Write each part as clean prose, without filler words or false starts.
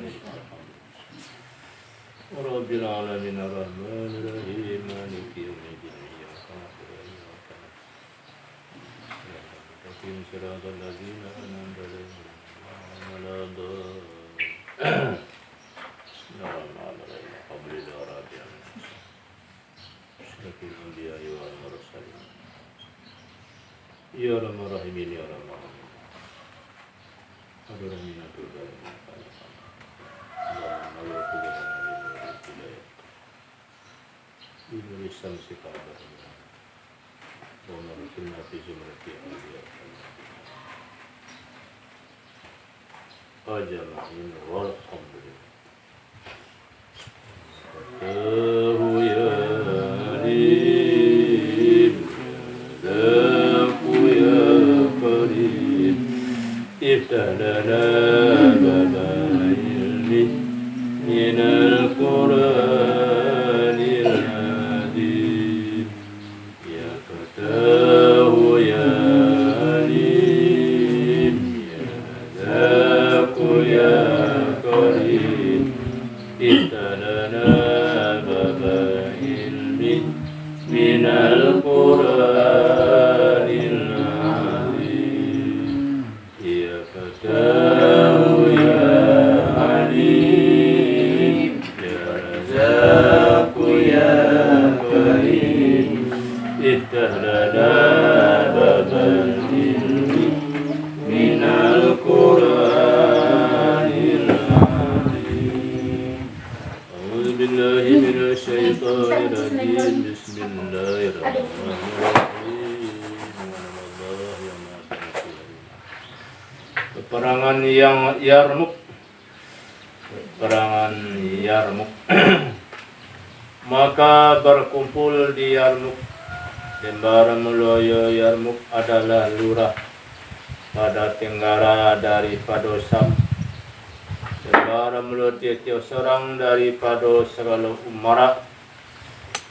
Rabbil alamin arrahmanir rahim maliki yaumiddin iyyaka na'budu wa iyyaka nasta'in siratal ladzina an'amta 'alaihim ghairil Ya Rahman Rahimin ya Rahman افتح لنا باب العلم من القرآن العظيم يا فتاه يا عليم يا ذاك يا كريم افتح لنا باب العلم من القرآن العظيم يا فتاه يا عليم يا رزاق يا كريم افتح لنا باب العلم من القرآن العظيم أعوذ بالله من الشيطان الرجيم بسم الله الرحمن الرحيم Peperangan yang Yarmuk, peperangan Yarmuk. Maka berkumpul di Yarmuk. Dembara Muloyo Yarmuk adalah lurah pada tenggara daripada Sam. Dembara Muloyo tiap seorang daripada segala umara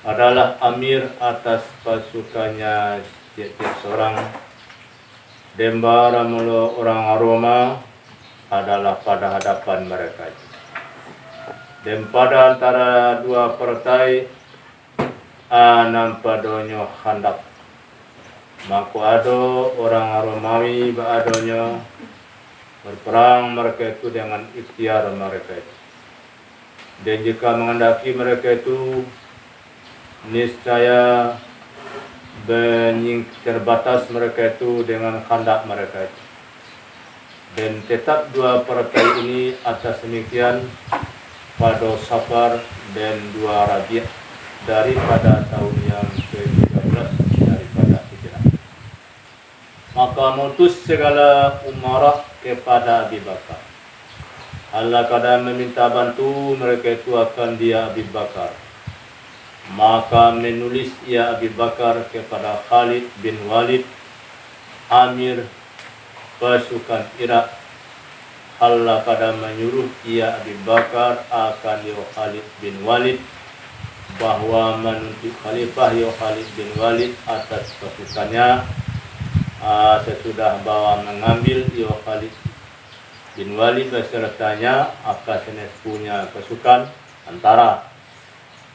adalah amir atas pasukannya tiap seorang. Dembara mula orang Roma adalah pada hadapan mereka. Dan pada antara dua partai nampadonyo handak. Maka ada orang Romawi adonyo berperang mereka itu dengan ikhtiar mereka itu. Dan jika menghendaki mereka itu niscaya terbatas mereka itu dengan khandak mereka itu. Dan tetap dua partai ini atas demikian pada Safar dan 2 Rabi' daripada tahun yang ke-13 daripada Hijrah. Maka mutus segala umarah kepada Abi Bakar. Allah kadang meminta bantu mereka itu akan dia Abi Bakar. Maka menulis ia Abi Bakar kepada Khalid bin Walid, amir pasukan Irak. Allah pada menyuruh ia Abi Bakar akan Khalid bin Walid bahwa menunjuk khalifah Khalid bin Walid atas pasukannya. Sesudah bawa mengambil Khalid bin Walid besertanya akan punya pasukan antara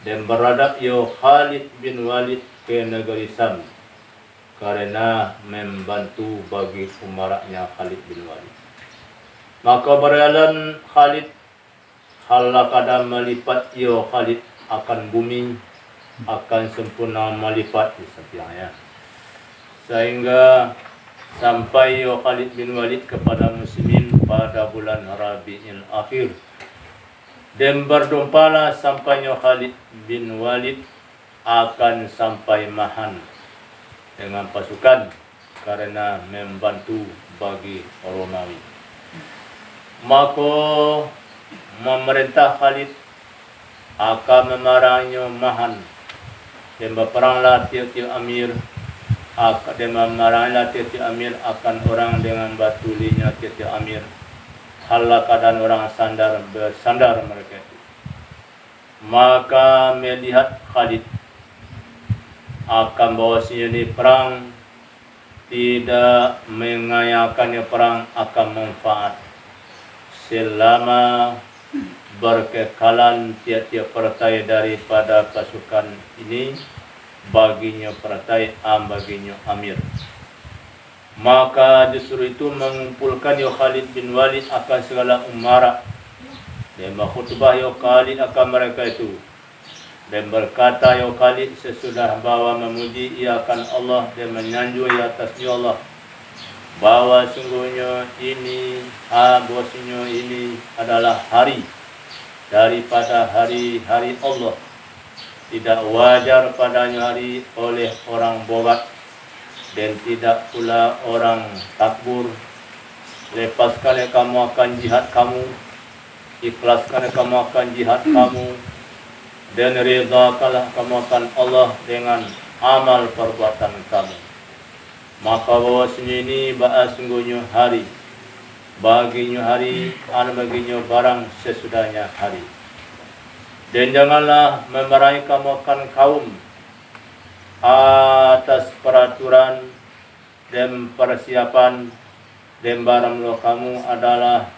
dan beradab Khalid bin Walid ke negeri Sam karena membantu bagi umaranya Khalid bin Walid. Maka berjalan Khalid, Allah kadang melipat Khalid akan bumi, akan sempurna melipat di setiapnya. Sehingga sampai Khalid bin Walid kepada muslimin pada bulan Rabi'il Akhir. Dan berdompalah sampainya Khalid bin Walid akan sampai Mahan dengan pasukan karena membantu bagi Romawi. Maka memerintah Khalid akan memarahnya Mahan dan berperanglah tiap-tiap amir dan memarahlah tiap-tiap amir akan orang dengan batulinya tiap-tiap amir. Allah keadaan orang bersandar mereka itu. Maka melihat Khalid akan bahwasanya ini perang tidak mengayakannya perang akan manfaat selama berkekalan tiap-tiap partai daripada pasukan ini baginya partai baginya Amir. Maka justru itu mengumpulkan Khalid bin Walid akan segala umara dan berkhutbah Khalid akan mereka itu dan berkata Khalid sesudah bawa memuji ia akan Allah dan menyanjung ia atasnya Allah bahwa sungguhnya ini bosnya ini adalah hari daripada hari-hari Allah, tidak wajar padanya hari oleh orang bogat dan tidak pula orang takbur. Lepaskan kamu akan jihad kamu, ikhlaskan kamu akan jihad kamu, dan redakanlah kamu akan Allah dengan amal perbuatan kamu. Maka bahwasanya ini sungguhnya hari, baginya hari, baginya barang sesudahnya hari. Dan janganlah memarahi kamu akan kaum atas peraturan dan persiapan dan barang kamu adalah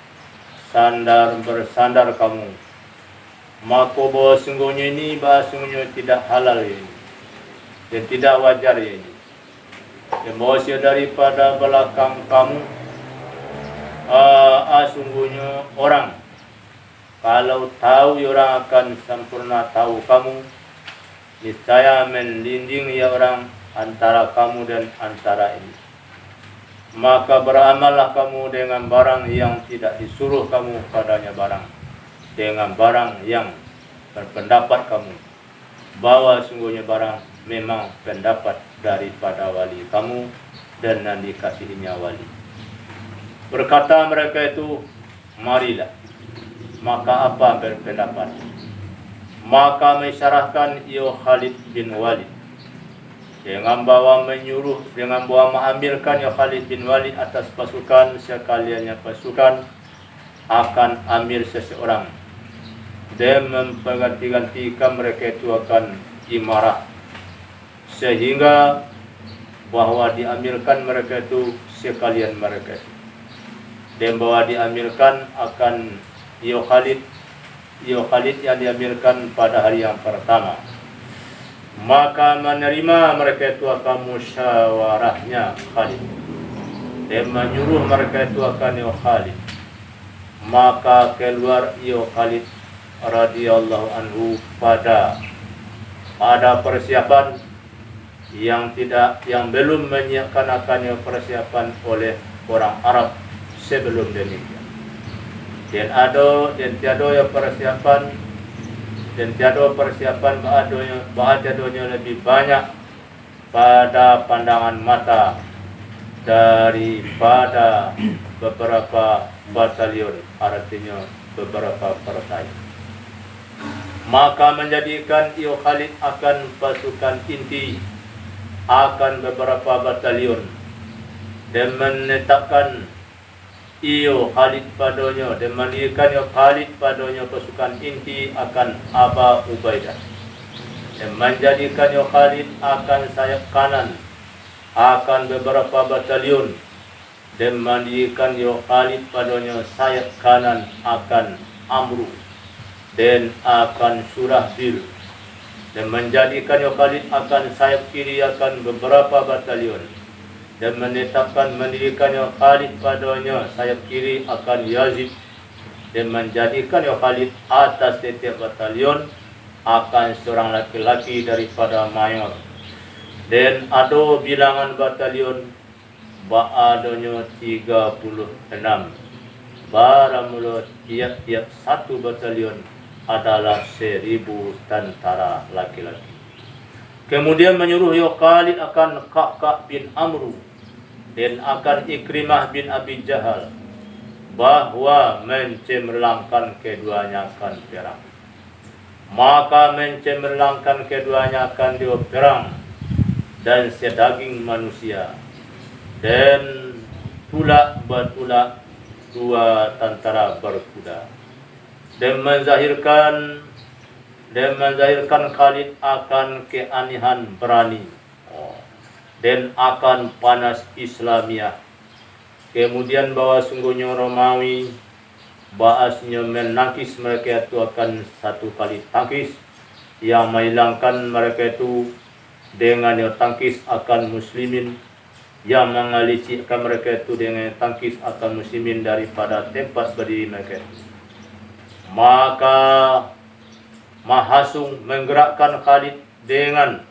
bersandar kamu. Maka bahwa sungguhnya ini sungguhnya tidak halal ini dan tidak wajar ini. Dan bahwa daripada belakang kamu sungguhnya orang kalau tahu orang akan sempurna tahu kamu, niscaya melindungi orang antara kamu dan antara ini. Maka beramallah kamu dengan barang yang tidak disuruh kamu padanya barang, dengan barang yang berpendapat kamu bahwa sungguhnya barang memang pendapat daripada wali kamu dan yang dikasihinya wali. Berkata mereka itu, marilah. Maka apa berpendapat? Maka mensyarahkan Khalid bin Walid dengan bawa menyuruh, dengan bawa mengambilkan Khalid bin Walid atas pasukan sekaliannya pasukan akan amir seseorang dan mengganti-gantikan mereka itu akan imarah, sehingga bahwa diambilkan mereka itu sekalian mereka itu, dan bahwa diambilkan akan Khalid yang diambilkan pada hari yang pertama. Maka menerima mereka itu akan musyawarahnya Khalid dan menyuruh mereka itu akan Khalid. Maka keluar Khalid radhiyallahu anhu pada persiapan yang belum menyiapkan akan persiapan oleh orang Arab sebelum demikian. Dan tiada persiapan bahagiannya lebih banyak pada pandangan mata daripada beberapa batalion, artinya beberapa partai. Maka menjadikan Khalid akan pasukan inti akan beberapa batalion dan menetapkan Khalid padanya dan mendirikan Khalid padanya pasukan inti akan Aba Ubaidah dan menjadikan Khalid akan sayap kanan akan beberapa batalion dan mendirikan Khalid padanya sayap kanan akan Amru dan akan Surahbil dan menjadikan Khalid akan sayap kiri akan beberapa batalion dan mendirikan Khalid padanya sayap kiri akan Yazid dan menjadikan Khalid atas setiap batalion akan seorang laki-laki daripada mayor. Dan ada bilangan batalion adanya 36. Baramula tiap-tiap satu batalion adalah 1000 tentara laki-laki. Kemudian menyuruh Khalid akan Ka'kab bin Amru dan akan Ikrimah bin Abi Jahal bahwa mencemerlangkan keduanya akan perang. Maka mencemerlangkan keduanya akan perang dan sedaging manusia dan tulak bertulak dua tentara berkuda dan menzahirkan Khalid akan keanihan berani dan akan panas Islamiah. Kemudian bahwa sungguhnya Romawi Baasnya menangkis mereka itu akan satu kali tangkis yang menghilangkan mereka itu dengan tangkis akan muslimin, yang mengalicikkan mereka itu dengan tangkis akan muslimin daripada tempat berdiri mereka. Maka Mahasung menggerakkan Khalid dengan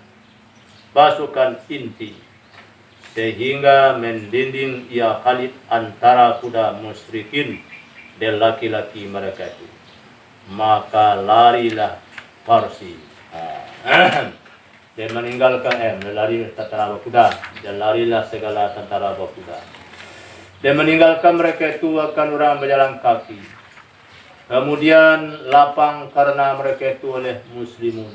pasukan inti sehingga mendinding ia Khalid antara kuda musyrikin dan laki-laki mereka itu. Maka larilah Parsi. Dia meninggalkan lari tentara kuda, dan larilah segala tentara kuda. Dia meninggalkan mereka itu akan orang berjalan kaki. Kemudian lapang karena mereka itu oleh muslimun,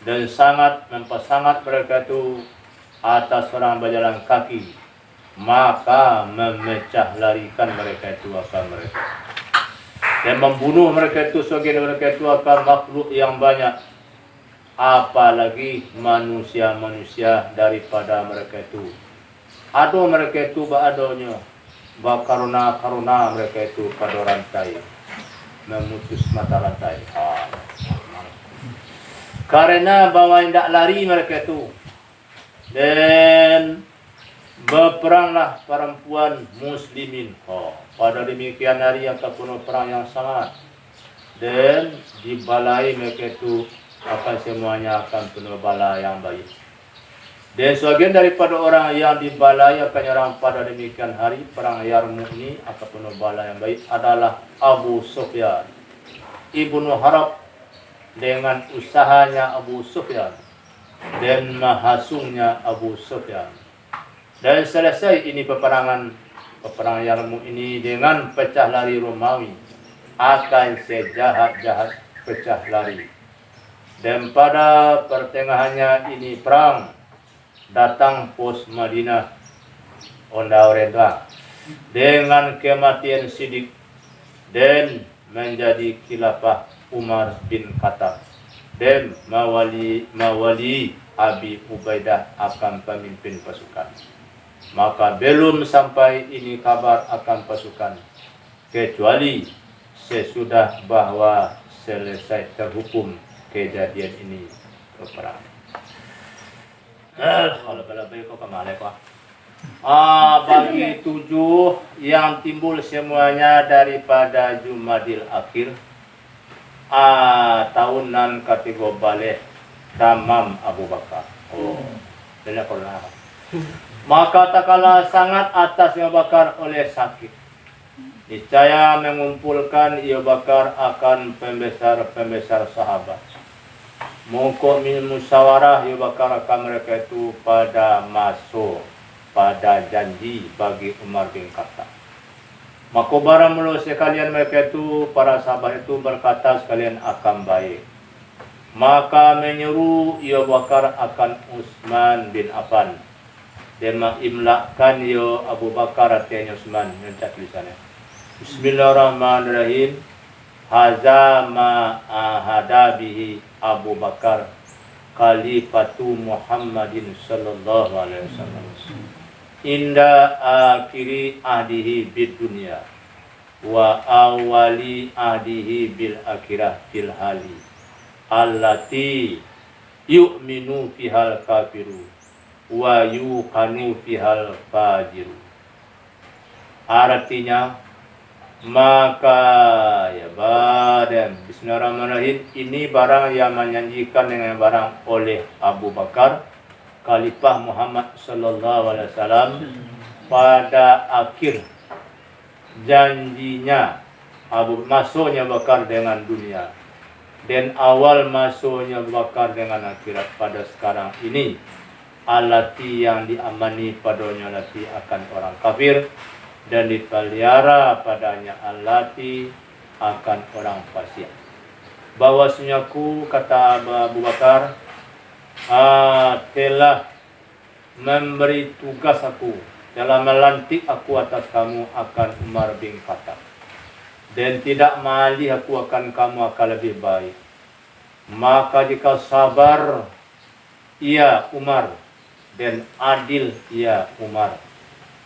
dan sangat mempersangat mereka itu atas orang berjalan kaki, maka memecah larikan mereka itu akan mereka, dan membunuh mereka itu sebagian mereka itu akan makhluk yang banyak, apalagi manusia-manusia daripada mereka itu. Ado mereka itu baadonya, karuna mereka itu pada rantai, memutus mata rantai. Karena bahwa tidak lari mereka itu, dan berperanglah perempuan muslimin. Pada demikian hari akan penuh perang yang sangat, dan di balai mereka itu akan semuanya akan penuh bala yang baik. Dan sebagian daripada orang yang di balai akan nyerang pada demikian hari perang Yarmuk ini akan penuh bala yang baik adalah Abu Sufyan ibnu Harb dengan usahanya Abu Sufyan dan mahasungnya Abu Sufyan. Dan selesai ini perang Yarmuk ini dengan pecah lari Romawi, akan sejahat-jahat pecah lari. Dan pada pertengahannya ini perang, datang pos Madinah Onda Orenda dengan kematian Siddiq dan menjadi khilafah Umar bin Khattab, dan mawali Abi Ubaidah akan pemimpin pasukan. Maka belum sampai ini kabar akan pasukan, kecuali sesudah bahwa selesai terhukum kejadian ini perang. Bagi 7 yang timbul semuanya daripada Jumadil Akhir, tahunan kategori balik tamam Abu Bakar. Tidak pernah. Maka tak kalah sangat atas Abu Bakar oleh sakit. Niscaya mengumpulkan Abu Bakar akan pembesar sahabat. Mongko min musyawarah Abu Bakar akan mereka itu pada masuk pada janji bagi Umar bin Khattab. Maka barang mula sekalian mereka itu, para sahabat itu berkata sekalian akan baik. Maka menyuruh Abu Bakar akan Utsman bin Affan, dan mengimlakkan Abu Bakar artinya Utsman, mencat tulisannya. Bismillahirrahmanirrahim. Haza ma ahada bihi Abu Bakar Khalifatu Muhammadin sallallahu alaihi wasallam inda akhiri ahdihi bid dunya wa awali ahdihi bil akhirah fil hali allati yu'minu fihal kafiru wa yuqanu fihal fajiru. Artinya, maka ya badan bismillahirrahmanirrahim, ini barang yang menyanjikan dengan barang oleh Abu Bakar Khalifah Muhammad sallallahu alaihi wasallam pada akhir janjinya masuknya Abu Bakar dengan dunia, dan awal masuknya Abu Bakar dengan akhirat pada sekarang ini, alati yang diamani padanya lati akan orang kafir, dan dipelihara padanya alati akan orang fasik. Bahwasanya ku, kata Abu Bakar, telah memberi tugas aku, telah melantik aku atas kamu akan Umar bin Khattab, dan tidak malih aku akan kamu akan lebih baik. Maka jika sabar ia Umar dan adil ia Umar,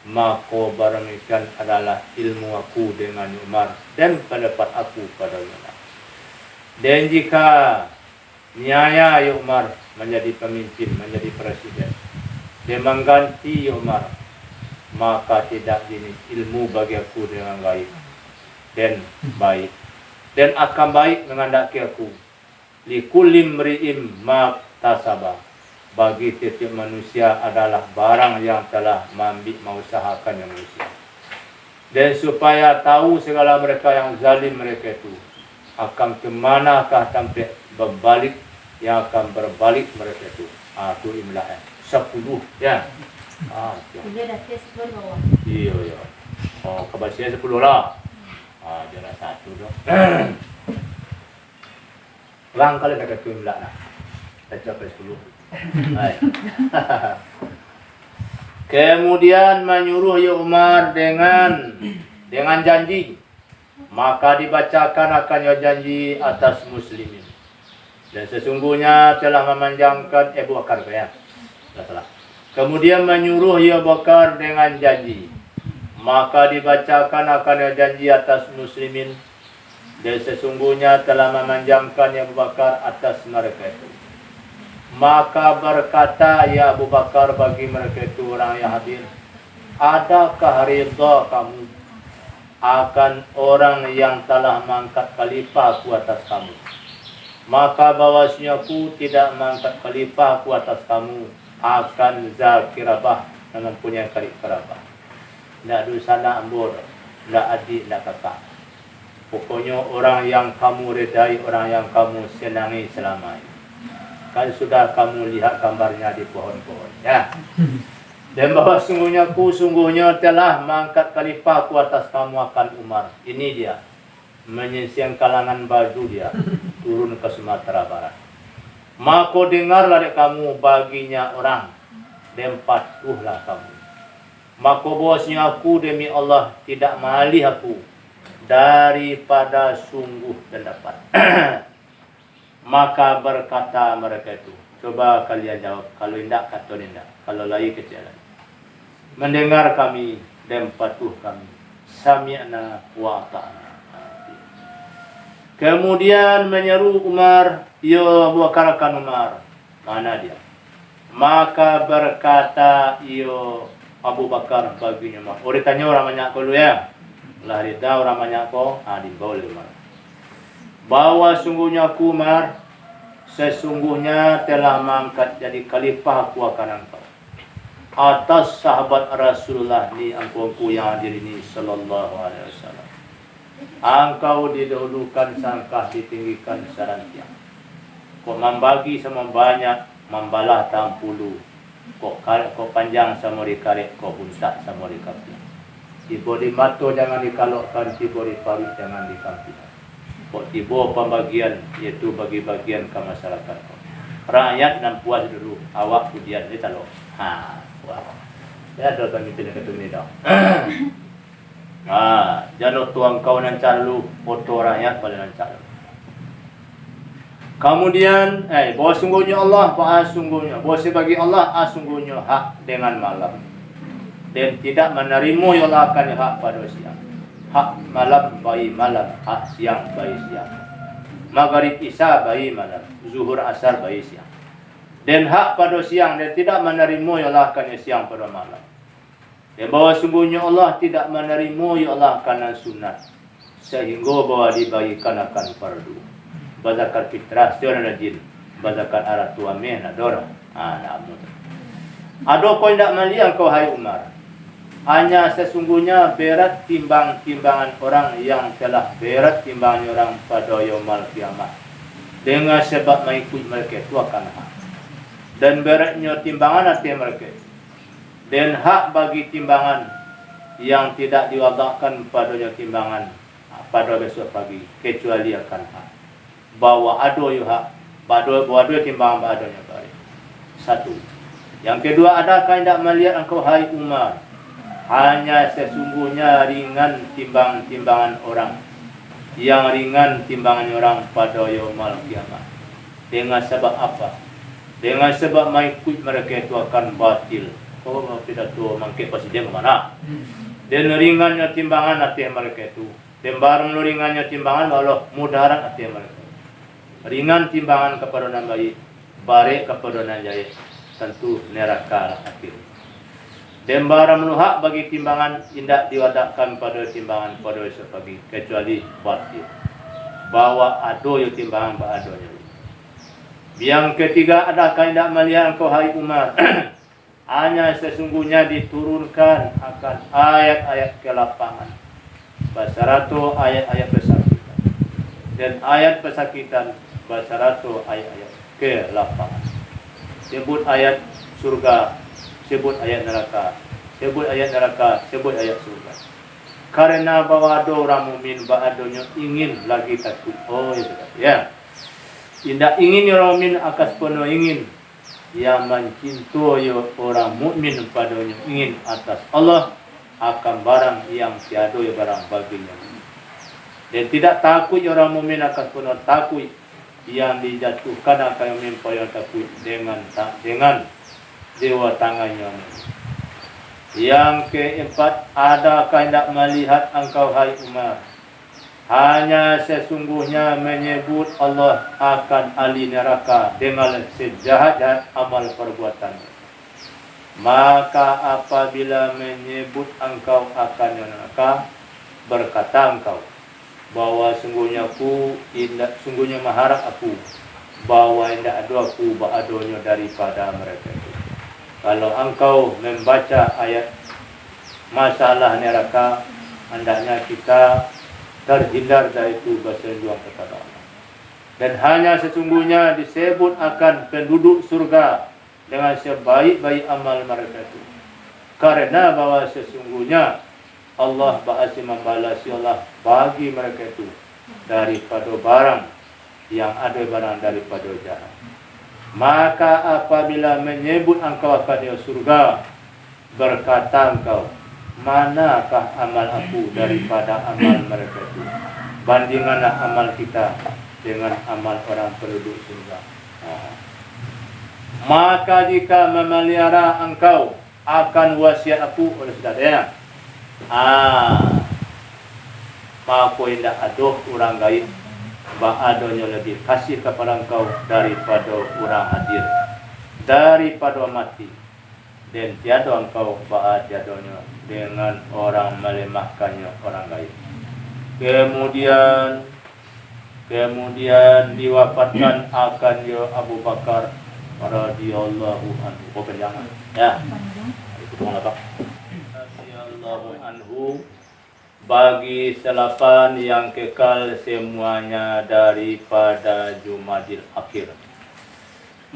maka barangkan adalah ilmu aku dengan Umar dan pendapat aku pada Umar. Dan jika niaya Umar menjadi pemimpin, menjadi presiden, dia mengganti Umar, maka tidak ini ilmu bagi aku dengan baik dan baik dan akan baik menghendaki aku. Likulli mri'im ma tasaba, bagi setiap manusia adalah barang yang telah mengusahakan manusia. Dan supaya tahu segala mereka yang zalim mereka itu akan kemanakah sampai berbalik, yang akan berbalik mereka itu. Itu imla'nya 10 ya. Dia dah tes 10 bawah. Iya. Oh, kebahagiaan 10 lah. Jangan 1 dong. Lang kali nak kata imla lah. Dah capai 10. Hai. Kemudian menyuruh Umar dengan janji, maka dibacakan akan janji atas muslimin. Dan sesungguhnya telah memanjangkan Abu Bakar ya. Salah. Kemudian menyuruh Abu Bakar dengan janji, maka dibacakan akan janji atas muslimin. Dan sesungguhnya telah memanjangkan Abu Bakar atas mereka itu. Maka berkata Abu Bakar bagi mereka itu orang yang hadir, adakah ridha kamu akan orang yang telah mengangkat khalifah ku atas kamu? Maka bahwasanya aku tidak mengangkat khalifah ku atas kamu akan zakirabah, dengan punya karib kerabah. Tidak dosa, tidak ambur, tidak adik, tidak kakak. Pokoknya orang yang kamu redai, orang yang kamu senangi selama ini. Kan sudah kamu lihat gambarnya di pohon-pohon ya. Dan bahwa sungguhnya telah mengangkat khalifah ku atas kamu akan Umar. Ini dia menyisian kalangan baju dia turun ke Sumatera Barat. Maka dengarlah dek kamu baginya orang dan patuhlah kamu. Maka bahwasanya aku demi Allah tidak malih aku daripada sungguh dan dapat. Maka berkata mereka itu, coba kalian jawab, kalau tidak kata tidak, kalau lain kecil. Mendengar kami dan patuh kami, sami'na wa ta'na. Kemudian menyeru Umar, ya Abu Bakar akan Umar, mana dia? Maka berkata ya Abu Bakar baginya Umar. Oh, ditanya orang banyak dulu ya. Lah rida orang banyak ko, dibawa Umar. Bahwa sungguhnya aku Umar, sesungguhnya telah mengangkat jadi khalifah aku akan engkau atas sahabat Rasulullah ni angku yang hadir ini sallallahu alaihi wasallam. Engkau didahulukan, sangkah ditinggikan serantiang. Kok membagi sama banyak, membalah tampulu. Kok panjang sama dikaret, kok buntak sama dikapi. Tiba di mato jangan dikalokkan, tiba di paru jangan dikampikan. Kok tiba pembagian, yaitu bagi-bagian ke masyarakat. Rakyat dan puas dulu, awak pujian dia talok. Wah. Ya ada pemimpin yang kata ini dah. Jangan tuang kau nancar lu, foto rakyat pada nancar. Kemudian, bahwa sungguhnya Allah, bahwa bagi Allah, sungguhnya hak dengan malam. Dan tidak menerima ya Allah akan hak pada siang. Hak malam bayi malam, hak siang bayi siang. Maghrib isya bayi malam, zuhur asar bayi siang. Dan hak pada siang dan tidak menerima ya Allah akan siang pada malam. Dan bahwa sungguhnya Allah tidak menerima ya Allah akan sunat, sehingga bahwa dibagikan akan fardu. Bazakat fitrah seorang rajin, bazakat arat tua meh nadora. Namun. Ada kau tidak melihat kau hai Umar. Hanya sesungguhnya berat timbangan orang yang telah berat timbangan orang pada yaumul kiamat. Dengan sebab mengikut mereka itu akan hak. Dan beratnya timbangan hati mereka. Dan hak bagi timbangan yang tidak diwadakan padanya timbangan pada besok pagi. Kecuali akan hak. Bahwa ada hak. Bahwa ada timbangan adanya balik. Satu. Yang kedua, adakah tidak melihat engkau hai Umar? Hanya sesungguhnya ringan timbangan orang. Yang ringan timbangan orang pada yaumul kiamat. Dengan sebab apa? Dengan sebab mengikut mereka itu akan batil. Kau mau pidato mangke presiden mana? Dan ringannya timbangan hati mereka itu. Dan barang ringannya timbangan Allah mudarat hati mereka. Ringan timbangan kepada nan baik, bare kepada nan jaya. Tentu neraka akhir. Dan barang meluhak bagi timbangan indak diwadakkan pada timbangan pada esok pagi kecuali batil. Bawa ado yo timbangan ba adonya. Yang ketiga adakah indak melihat engkau hai Umar? Hanya sesungguhnya diturunkan akan ayat-ayat kelapangan. Basaratu ayat-ayat pesakitan. Dan ayat pesakitan basaratu ayat-ayat kelapangan. Sebut ayat surga, sebut ayat neraka, sebut ayat neraka, sebut ayat surga. Karena bahwa ada orang mukmin ba'adonya ingin lagi takut. Oh ya. Tidak ingin orang mukmin akas penuh ingin. Yang mencintai orang mukmin padanya ingin atas Allah akan barang yang tiada barang baginya. Dan tidak takut orang mukmin akan penuh takut yang dijatuhkan akan mempayar takut dengan dewa tangannya. Yang keempat, adakah hendak melihat engkau hai Umar? Hanya sesungguhnya menyebut Allah akan ahli neraka dengan sejahat-jahat amal perbuatan. Maka apabila menyebut engkau akan neraka, berkata engkau bahwa sungguhnya mengharap aku bahwa tidak ada aku ba'adonya daripada mereka itu. Kalau engkau membaca ayat masalah neraka, hendaknya kita terhindar dari itu bersenjuang kepada Allah. Dan hanya sesungguhnya disebut akan penduduk surga dengan sebaik-baik amal mereka itu. Karena bahwa sesungguhnya Allah bahasa membalasi Allah bagi mereka itu daripada barang yang ada barang daripada jahat. Maka apabila menyebut engkau akan surga, berkata engkau, manakah amal aku daripada amal mereka itu? Bandingkanlah amal kita dengan amal orang penduduk surga. Maka jika memelihara engkau akan wasiat aku oleh saudara, maka tidak ada orang gaib ba'adonya lebih kasih kepada engkau daripada orang hadir, daripada mati. Dan tiada engkau ba'adadanya dengan orang melemahkannya orang gaib. Kemudian diwafatkan akan ya Abu Bakar radhiyallahu anhu. Oh jangan. Ya. Itu dong apa? Radhiyallahu anhu bagi selapan yang kekal semuanya daripada Jumadil Akhir.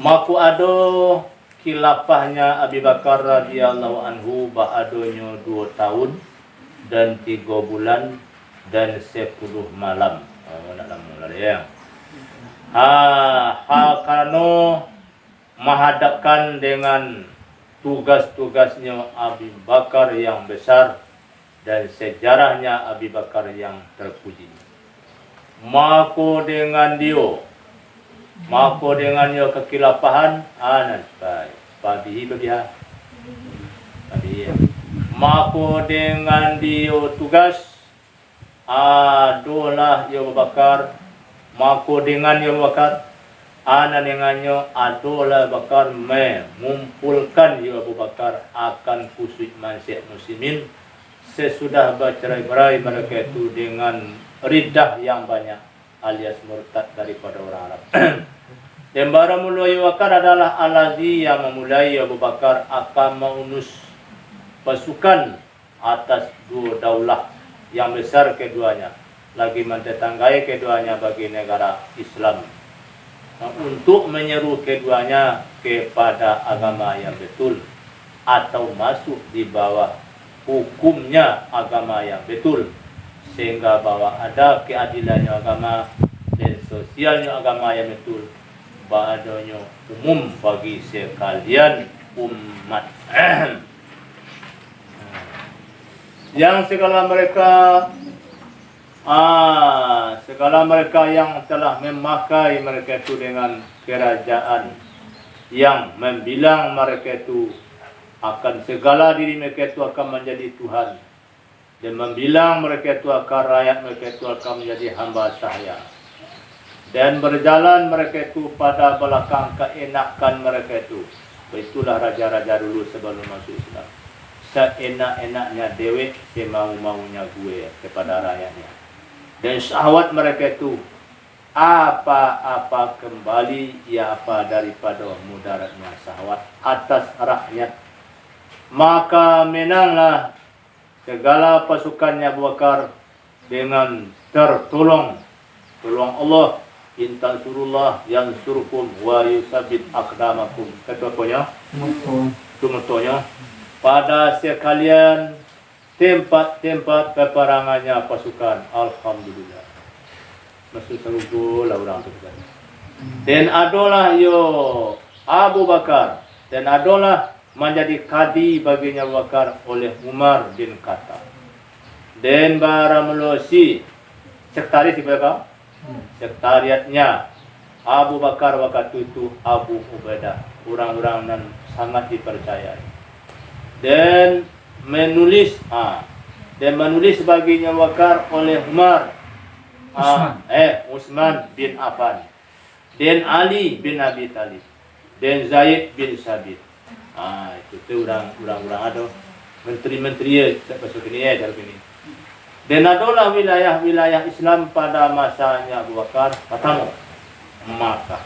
Maku ado khilafahnya Abu Bakar radhiyallahu anhu ba'adonya 2 tahun dan 3 bulan dan 10 malam. Nak lama ya. Karena menghadapkan dengan tugas-tugasnya Abu Bakar yang besar dan sejarahnya Abu Bakar yang terpuji. Maka dengan dia kekilafahan babi maka dengan dia tugas adalah ya Abu Bakar, maka dengan ya Abu Bakar dengannya adalah Bakar mengumpulkan ya Abu Bakar akan khusus manusia muslimin sesudah bercerai-berai mereka itu dengan riddah yang banyak alias murtad daripada orang Arab. Dan bara mulai Abu Bakar adalah Al-Azi yang memulai Abu Bakar akan mengurus pasukan atas 2 daulah yang besar keduanya, lagi mentetanggai keduanya bagi negara Islam, untuk menyeru keduanya kepada agama yang betul atau masuk di bawah hukumnya agama yang betul, sehingga bahwa ada keadilannya agama dan sosialnya agama yang betul, bahadanya umum bagi sekalian umat. Yang segala mereka yang telah memakai mereka itu dengan kerajaan yang membilang mereka itu akan segala diri mereka itu akan menjadi Tuhan. Dan membilang mereka itu akan rakyat mereka itu akan menjadi hamba sahaya. Dan berjalan mereka itu pada belakang keenakan mereka itu. Itulah raja-raja dulu sebelum masuk Islam. Seenak-enaknya dewek, semau-maunya gue kepada rakyatnya. Dan syahwat mereka itu apa-apa kembali ya apa daripada mudaratnya syahwat atas rakyat. Maka menanglah segala pasukannya Abu Bakar dengan tertolong. Tolong Allah. In tansurullah yansurkum wa yusabbit aqdamakum. Kata apanya? Itu motonya. Pada sekalian tempat-tempat peperangannya pasukan. Alhamdulillah. Masuk serugul lah orang tu. Dan adalah yo Abu Bakar. Dan adalah menjadi kadi baginya Abu Bakar oleh Umar bin Khattab. Dan Baramelosi sekretaris mereka. Sekretariatnya Abu Bakar waktu itu Abu Ubaidah, orang-orang yang sangat dipercayai. Dan menulis baginya Bakar oleh Umar, Utsman bin Affan, dan Ali bin Abi Thalib, dan Zaid bin Sabit. Itu orang-orang ada menteri-menteri masuk ini dari sini. Dan adalah wilayah-wilayah Islam pada masanya Abu Bakar pertama Makkah.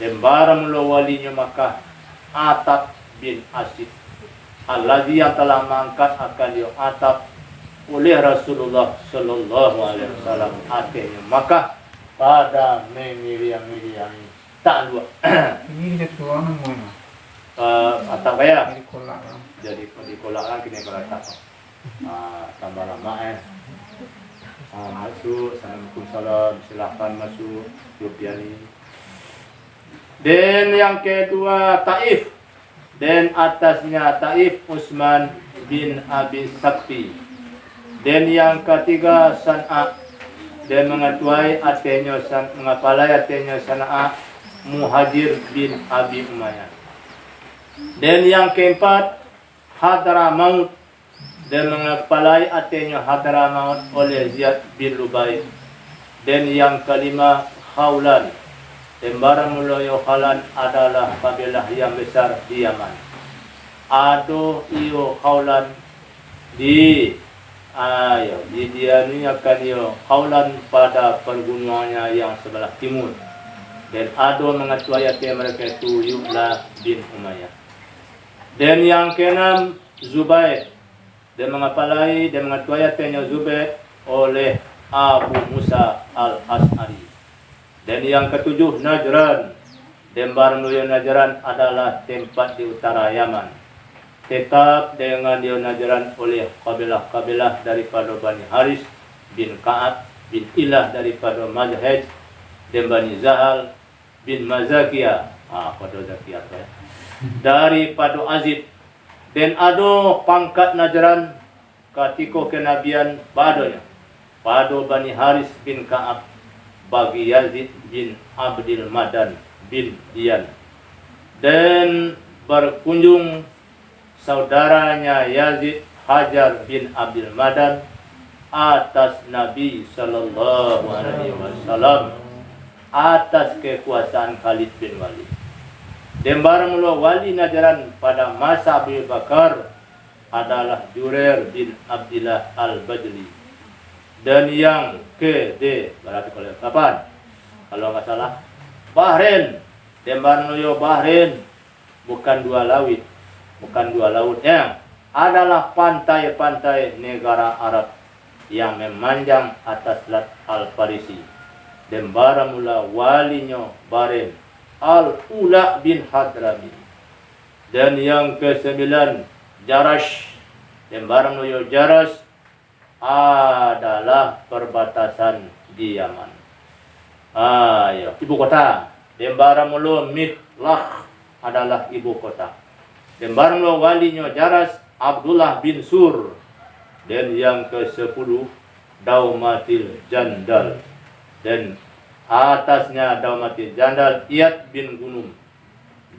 Dan baramula walinya Makkah Attab bin Asid. Allazi yang telah mengangkat akan dia Attab oleh Rasulullah sallallahu alaihi wasallam akhirnya Makkah pada Miriam tak dua. Ini dia tuan mana? Attab kaya. Jadi di kolak kini kolak tak. Tambah lama masuk. Assalamualaikum salam, silakan masuk Yopiani. Dan yang kedua Taif. Dan atasnya Taif Utsman bin Abi Sakti. Dan yang ketiga San'a. Dan mengatuai mengapalai atenya San'a Muhajir bin Abi Umayyah. Dan yang keempat Hadramaut. Dan mengepalai atenya Hadramaut oleh Ziyad bin Lubai. Dan yang kelima Khawlan. Dan baramula Khawlan adalah kabilah yang besar di Yaman. Ado iyo Khawlan di dia ni akan iyo Khawlan pada pergunungannya yang sebelah timur. Dan ado mengetuai atenya mereka itu Yu'la bin Umayyah. Dan yang keenam Zubair. Dan mengapalai dan mengetuai atenya Zubair oleh Abu Musa al-As'ari. Dan yang ketujuh Najran. Dan baramula Najran adalah tempat di utara Yaman. Tetap dengan dia Najran oleh kabilah-kabilah daripada Bani Haris bin Ka'ab bin Ilah daripada Mazhaj dan Bani Zahal bin Mazakiyah. Pada Zakiyah daripada Azib. Dan ada pangkat Najran ketika kenabian padanya. Pada Bani Haris bin Ka'ab bagi Yazid bin Abdul Madan bin Diyan. Dan berkunjung saudaranya Yazid Hajar bin Abdul Madan atas Nabi sallallahu alaihi wasallam atas kekuasaan Khalid bin Walid. Dan baramula wali Najran pada masa Abu Bakar adalah Jurer bin Abdillah al-Bajli. Dan yang berarti kalau kapan? Kalau nggak salah Bahrain. Dan baramula Bahrain bukan dua laut ya. Adalah pantai-pantai negara Arab yang memanjang atas Selat Al-Farisi. Dan baramula walinya Bahrain Al-Ula bin Hadrami. Dan yang ke-9 Jarash. Dan baramula Jarash adalah perbatasan di Yaman. Ibu kota. Dan baramula Miklah adalah ibu kota. Dan baramula walinya Jarash Abdullah bin Sur. Dan yang ke-10 Daumatil Jandal. Dan atasnya Daumatil Jandal Iyad bin Gunum.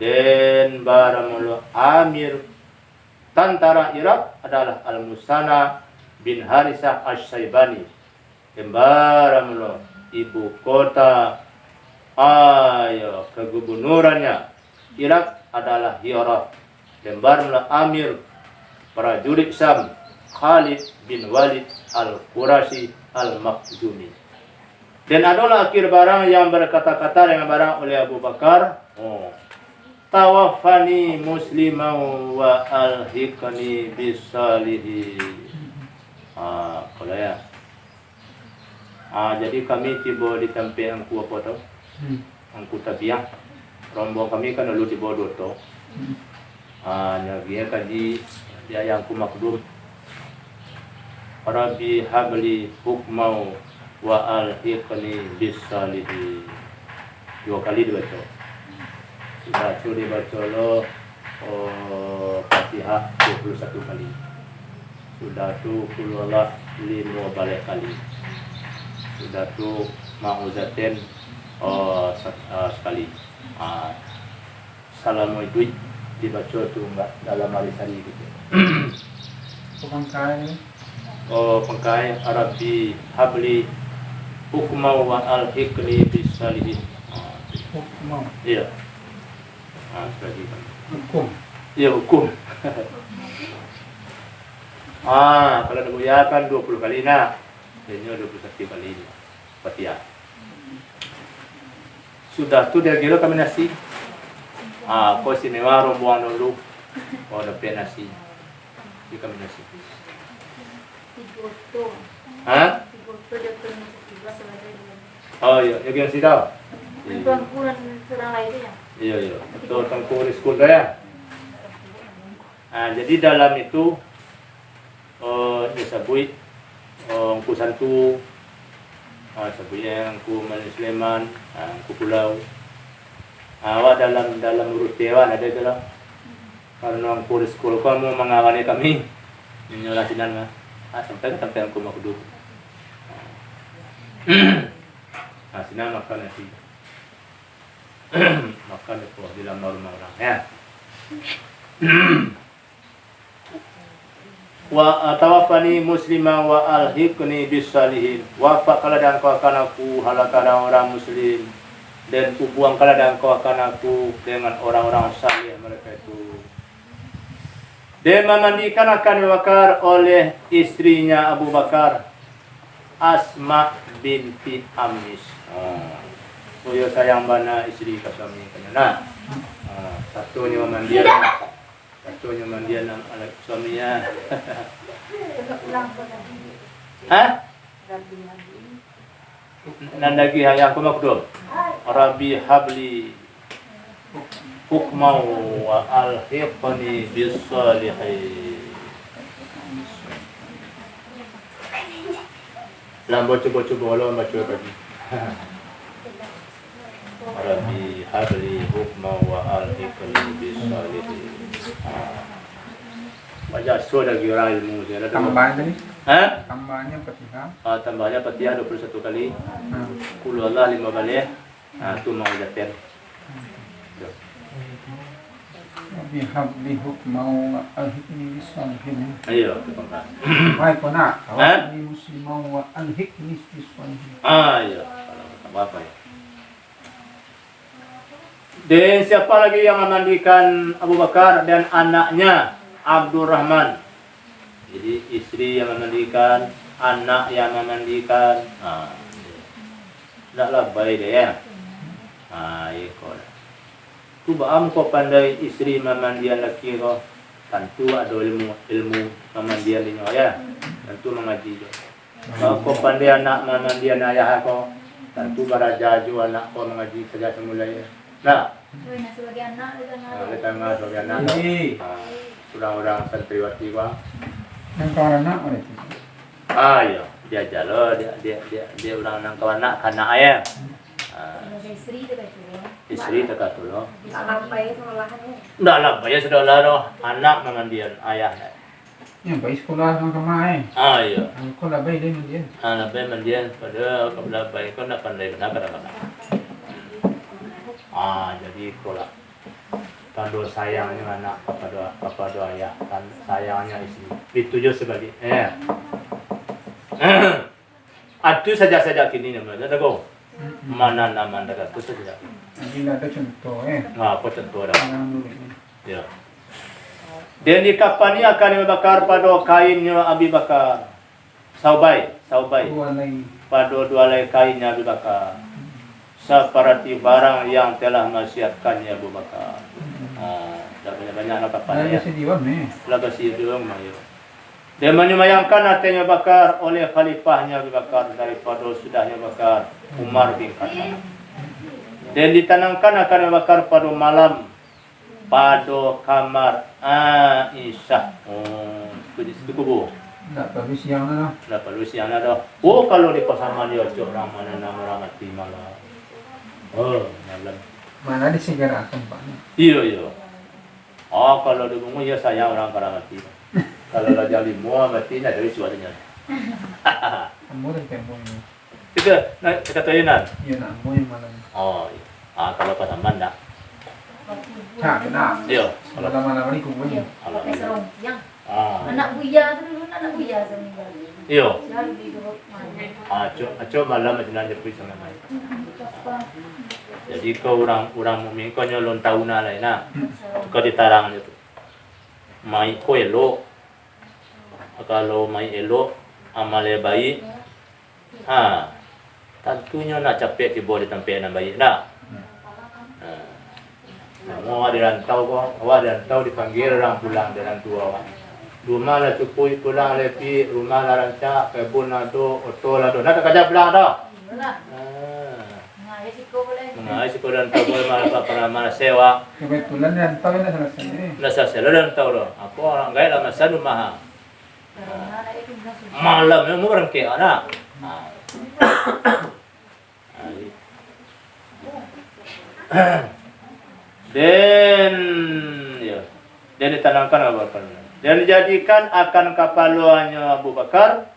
Dan baramula Amir Tentara Irak adalah Al-Musanna bin Harisah Asy-Syaibani. Kembaran ibu kota kegubernurannya Irak adalah Hirah. Kembaran Amir prajurit Syam Khalid bin Walid Al-Qurashi Al-Makhzumi. Dan adalah akhir barang yang berkata-kata dengan barang oleh Abu Bakar. Tawaffani muslimau wa alhiqni bisalihin. Kalau ya. Jadi kami tiba di tempat angku apa tau? Angku tabiah. Rombong kami kan lalu tiba dua tau. Dia kan dia yang ku makdum. Rabbi habli hukmau wa alhiqni bisalihin. 2 kali dibaca. Sudah tu dibaca lo Fatihah 21 kali. Sudah tu kulullah 5 balik kali. Sudah tu ma'uzaten sekali. Assalamualaikum dibaca tu enggak dalam hari hari gitu. Pengkai. Pengkai Arabi habli hukmau wa alhiqni bisalihin. Hukum. Iya. Sekali kan. Hukum. Iya, hukum. Kalau dibuyakan 20 kali nak. Jadinya 21 kali ini. Fatihah. Sudah tu dia kira kami nasi. Kau istimewa rombongan dulu. Kau dapat nasi. Ini kami nasi. Oh iya, yang kita sih tahu. Bulan kurang lain ya. Iya. Betul tangku school ya. Jadi dalam itu disebut angku santu, sebutnya angku Sleman, angku pulau. Awak dalam urut dewan ada itu lah. Karena angku school kamu mengawani kami, menyolah sinan mah. Sampai angku makdum. Sinan makan nasi. Makan itu dalam normal orang ya. Wa tawaffani muslima wa alhiqni bisalihin. Wafat kala dan kau akan aku halakkan orang muslim dan kubuang kala dan kau akan aku dengan orang-orang saleh mereka itu. Dia memandikan akan Bakar oleh istrinya Abu Bakar Asma binti Amis. Yo sayang bana istri ke suami kanya. Satunya mandian. Satunya mandian anak suaminya. Nandagi yang ku makdum. Rabbi habli hukmau wa alhiqni bisalihin. Lambo coba lo baca tadi. Rabbi habli hukma wa alhiqni bisalihin. Baca surah gira ilmu dia ada. Tambahnya nih. Tambahnya Fatihah. Tambahnya Fatihah 21 kali. Qul Allah 5 kali. Tu mau jaten. Rabbi habli hukmau wa alhiqni bisalihin. Ayo, tukang. Baik kona. Tawaffani muslimau wa alhiqni bisalihin. Ayo. Apa ya? Dan siapa lagi yang memandikan Abu Bakar dan anaknya Abdurrahman. Jadi istri yang memandikan, anak yang memandikan. Naklah baik dia ya. Ikut. Tu baam kau pandai istri memandian laki kau. Tentu ada ilmu memandian dia ya. Tentu mengaji dia. Kalau kau pandai anak memandian ayah kau, tentu baraja ju anak kau mengaji saja semula ya. Nah, Sebagai anak kita nggak sebagai anak. Orang-orang santriwati bang. Yang kawan anak oleh itu. Iya, dia jalo, dia orang nang kawan anak karena ayah. istri tu betul. Istri dekat tu loh. Tak lampai sekolahannya. Ndak lah, bayar sudah lah loh. Anak memandian ayah. Yang baik sekolah sama kemai. Iya. Kau lah baik dia dia. Lebih mandian pada kebelah baik kau nak pandai benar kadang-kadang. Jadi kolak. Padu sayangnya anak kepada ayah dan sayangnya istri. Itu juga sebagai Atu saja kini namanya. Ada kau mana nama anda itu saja. Hindi ada contoh Apa contoh dah? Parang Ya. Dan di kapan ni akan dibakar pada kainnya Abi Bakar. Saubai. walay Pada dua helai kainnya Abi Bakar. Seperti barang yang telah maksiatkannya Abu Bakar. Dah banyak-banyak nak kapan Lagi ya. si Diwan Laga si doang mayo. Dia menyemayangkan hatinya Bakar oleh khalifahnya Abu Bakar daripada sudahnya Bakar Umar bin Khattab. Dan ditanamkan akan Abu Bakar pada malam pada kamar Aisyah. Itu di situ kubur. Tak perlu siang na Dah perlu siang ada. Oh kalau di pasaman dia orang mana nama orang mati malam. Oh malam. Mana di segera tempat Iya. Oh kalau di bunga ya sayang orang para mati. Kalau raja lima matinya dari suaranya. Kamu rin tempo ini Kita tahunan. Yun na, mo yung malam Oh iya. Kalau pasaman dah. Sabi na Iya. Kalau naman ni kung Iya. wala Pakai sarung yang Ah. anak buaya tu dulu anak buaya tu meninggal. Iya. Saya lebih dulu mana. Aco malam macam mana pergi sama mai. Jadi kau orang mukmin kau nyolong tahun lain nah. Kau ditarang itu. Mai kau elok. Kalau mai elok amalnya baik. Tentunya nak capek tiba di tempat yang baik dah. Mau ada rantau kau, awak ada rantau dipanggil orang pulang dari tua awak. Rumah lah cukui pulang lepi, rumah lah rancak, kebun ada, oto lah ada. Nak kerja pulang dah. Itulah. Nah, ya sih kau boleh. Mengai si kau rantau boleh mana sewa. Kebetulan yan tayo na sa lasan Nasa sela rantau dah. Aku orang gaya lah masa rumah. Karena anak itu masuk. Malam yang mau berangkat anak. Dan ditanamkan Abu Bakar. Dan dijadikan akan kapaluannya Abu Bakar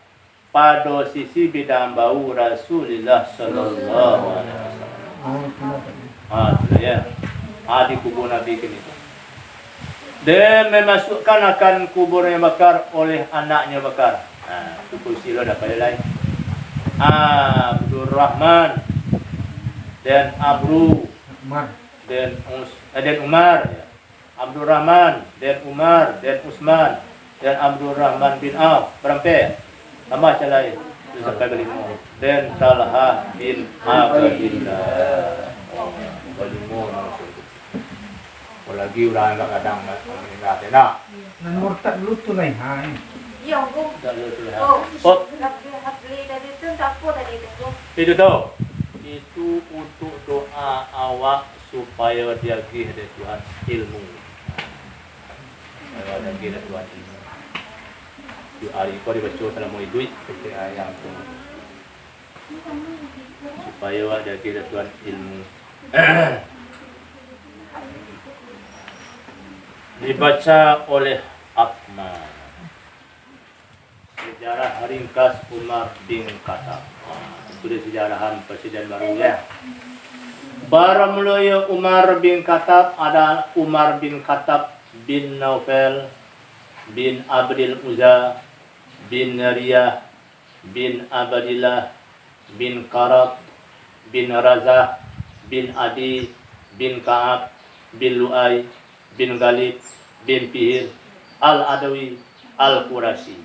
pada sisi bidang bau Rasulullah Sallallahu Alaihi Wasallam. Itu ya. Di kubur Nabi ini. Dan memasukkan akan kuburnya Bakar oleh anaknya Bakar. Itu kursi lo dapat lain. Abdul Rahman dan Abru dan Umar ya. Abdul Rahman dan Umar dan Usman dan Abdul Rahman bin Auf berapa? Sama aja lain. Itu sampai kelima. Dan Talha bin Abdillah. Kelima lagi orang yang kadang meninggal nak. Nanmurta dulu tuh lain hai Iya, aku. Tak betul ya. Oh, Oh, hafli tadi tu tak apa tadi tu. itu tahu. Itu untuk doa awak supaya dia gih dari Tuhan ilmu. Supaya dia gih dari Tuhan ilmu. Di hari kau dibaca dalam duit ketika yang tu. Supaya awak dia gih dari Tuhan ilmu. Dibaca oleh Ahmad. Sejarah ringkas Umar bin Khattab. Itu di sejarahan presiden baru ya. Baramulaya Umar bin Khattab ada Umar bin Khattab bin Naufal bin Abdul Uzza bin Riyah bin Abdillah bin Qarab bin Razah bin Adi bin Ka'ab bin Lu'ay bin Galib bin Fihir Al-Adawi Al-Qurashi.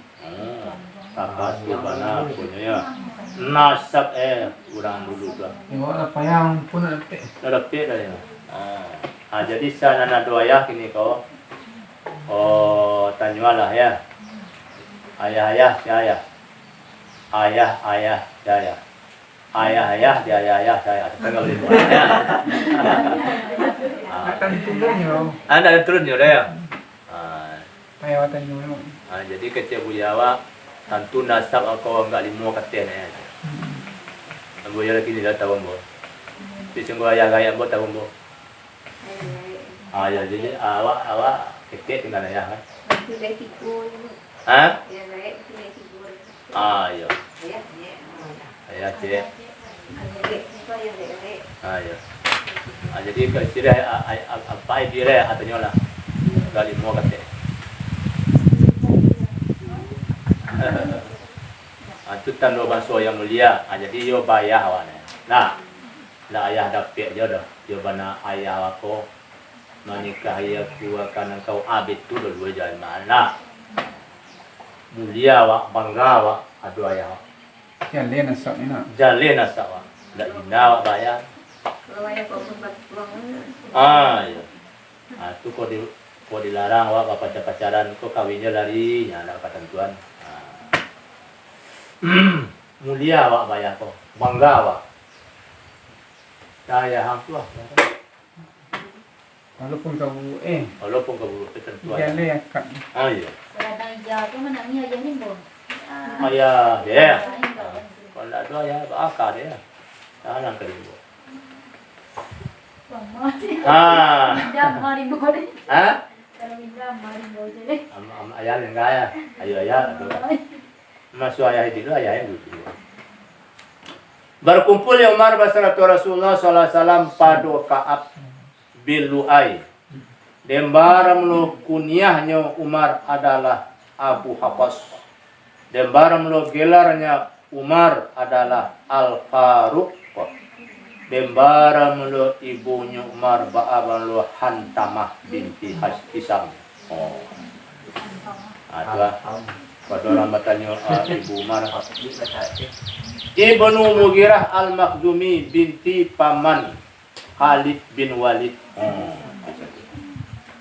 Kakak Subhana punya ya. Nasab orang dulu tu. wala pa yang pun natin Nadapit dah ya. Jadi sana nak doa ya kini kau. Oh tanyualah ya. Ayah si ayah. Ayah si ayah. Ayah dia ayah saya. Tengah boleh doa ya. akan tuloy nyo Anda turun je ya. payawatan nyo Jadi kecil buyawa tentu nasab kau enggak lima kata ni. Ambo ya lagi ni dah tahu ambo. Di sungguh ayah gaya ambo tahu ambo. Ya jadi awak kecil dengan ayah kan. Tidak tipu. Ha? Ya baik, tidak tipu. Ya. Ya. Ayah cik. Ada supaya ada. Ya. Jadi ke sirah apa dire atanya lah. Gali mo kate. Itu tanda bahasa yang mulia. Jadi yo bayah wane. Nah, lah ayah dapat je dah. Yo bana ayah aku menikahi aku akan engkau abid tu dua jalan mana. Mulia wa bangga wa adu ayah. Jalin asap ni nak. Jalin asa wa. Dak hina wa bayar. Kalau ayah kau sempat pulang. Ya. Tu kau dilarang wa pacaran kau kawinnya lari nya ada ketentuan. Mulia wa bayar kau. Bangga wa. Saya hang tu lah. Walaupun kau Walaupun kau ketentuan. jalin akak. Ya. Kadang ayah tu mana ni ayah ni bon. Ayah dia. Kalau ada ayah bakar dia. Jangan kedua. Dah mari boleh. Kalau minta mari boleh. Ayah enggak ya. Ayo ayah. Masuk ayah itu ayah yang dulu. Berkumpul Umar bersama Rasulullah sallallahu alaihi wasallam pada Ka'ab bin Lu'ay. Dembaram lo kunyahnya Umar adalah Abu Hafs. Dembaram lo gelarnya Umar adalah Al-Faruq. Dembaram lo ibunya Umar ba'aban lo Hantamah binti Hisam. Ada pada orang bertanya ibu Umar. Ibnu Mughirah Al-Makhzumi binti paman Khalid bin Walid.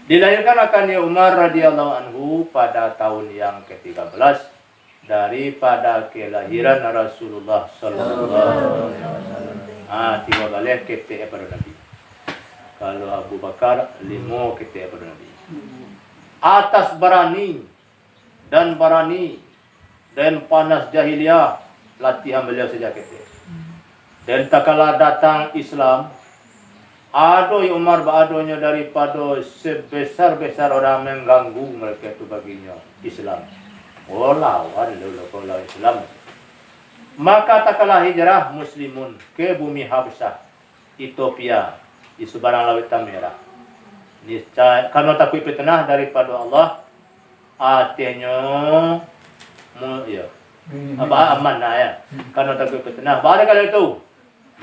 Dilahirkan akan Umar radhiyallahu anhu pada tahun yang ke-13 daripada kelahiran Rasulullah sallallahu alaihi wasallam. Tiga balik kita pada Nabi. Kalau Abu Bakar 5 kita pada Nabi. Atas berani dan panas jahiliyah latihan beliau sejak kecil. Dan tak kala datang Islam, adoy Umar baadonya daripada sebesar-besar orang mengganggu mereka itu baginya Islam. Lawan kalau Islam. Maka tak kala hijrah muslimun ke bumi Habsyah, Ethiopia, di seberang Laut Merah. Niscaya karena takut fitnah daripada Allah, artinya aman ya. Karena takut fitnah. Pada kali itu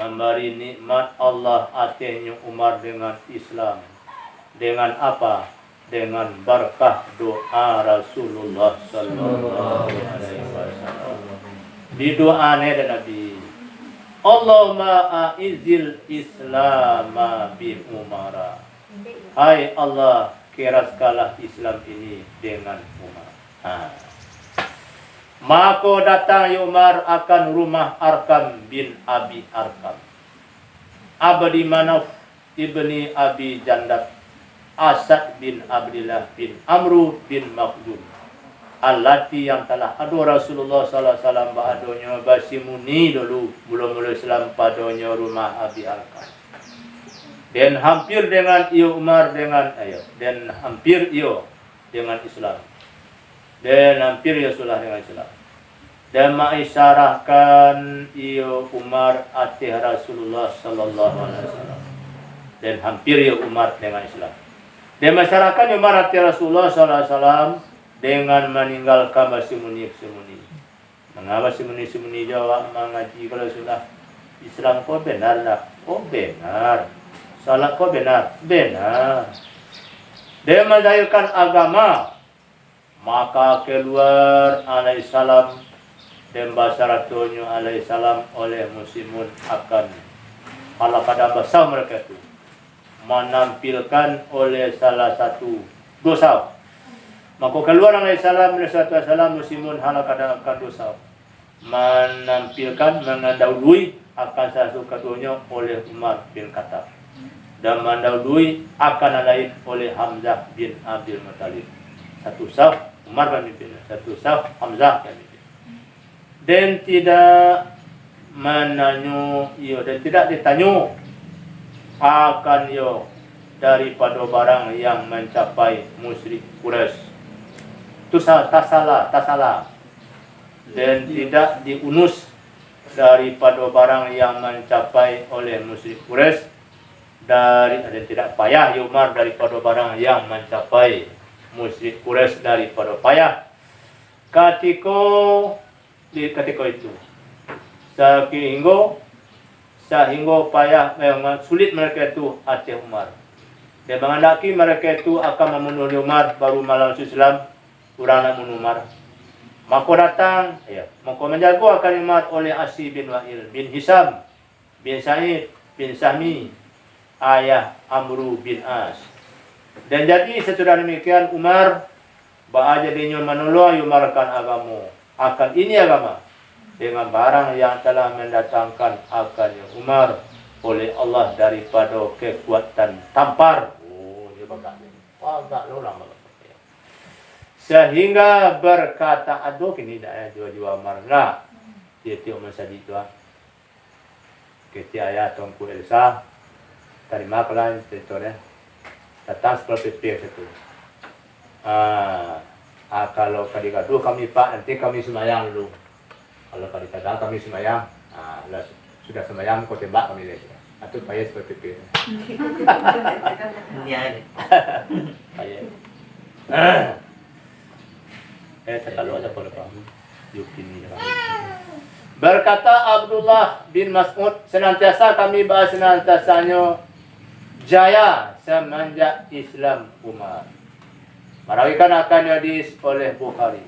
memberi nikmat Allah artinya Umar dengan Islam. Dengan apa? Dengan berkah doa Rasulullah sallallahu alaihi wasallam. Di doanya dan Nabi, Allahumma a'izil Islam bi Umara. Hai Allah, kiraskalah Islam ini dengan Umar. Maka datang Umar akan rumah Arkam bin Abi Arkam, Abdi Manaf ibni Abi Jandab, Asad bin Abdillah bin Amru bin Makhzum, allati yang telah adu Rasulullah sallallahu alaihi wasallam ba'adonya basimuni dulu mula-mula Islam padonya rumah Abi Arkam. Dan hampir dengan iyo Umar dengan dan hampir iyo dengan Islam. Dan hampir iyo sulah dengan Islam. Dan mengisyarahkan iyo Umar atih Rasulullah sallallahu alaihi wasallam. Dan hampir iyo Umar dengan Islam. Dan masyarakat Umar atih Rasulullah sallallahu alaihi wasallam dengan meninggalkan bersembunyi. Mengapa sembunyi jawab mengaji kalau sudah Islam kau benar lah. Oh benar. Salah kau benar. Benar. Dia mendahirkan agama. Maka keluar alaihissalam dan basaratunya alaihissalam oleh muslimun akan halakadam besar mereka itu menampilkan oleh salah satu dosa. Maka keluar alaihissalam muslimun halakadam akan dosa menampilkan mendahului akan salah satu keduanya oleh Umar bin Khattab dan mendahului akan lain oleh Hamzah bin Abdul Muttalib. Satu saf Umar memimpin, satu saf Hamzah memimpin. Dan tidak dan tidak ditanya akan daripada barang yang mencapai musyrik Quraisy. Itu tak salah. Dan tidak diunus daripada barang yang mencapai oleh musyrik Quraisy dari dan tidak payah ya Umar daripada barang yang mencapai musyrik Quraisy daripada payah ketika itu sehingga payah memang sulit mereka itu hati Umar. Dan menghendaki mereka itu akan membunuh Umar baru malam Islam kurang nak membunuh Umar. Maka datang, maka menjaga akan Umar oleh Asi bin Wa'il bin Hisam bin Sa'id bin Sahmi ayah Amru bin As. Dan jadi sesudah demikian Umar jadinya menolong Umarkan agama akan ini agama dengan barang yang telah mendatangkan akannya Umar oleh Allah daripada kekuatan tampar. Dia agak lorang sehingga berkata aduh kini dah jua Umar lah dia tiup masjid tu ketika ayat Tuanku Elsa terima kalian cerita datang seperti itu. Kalau kadang-kadang kami Pak nanti kami semayang dulu. Kalau kadang-kadang kami semayang, sudah semayang kau tembak kami lagi. Atau payah seperti itu. Payah. Terlalu ada pada kamu. Yukini. Berkata Abdullah bin Mas'ud, senantiasa kami bahas senantiasanya jaya semenjak Islam Umar. Merawikan akan hadis oleh Bukhari.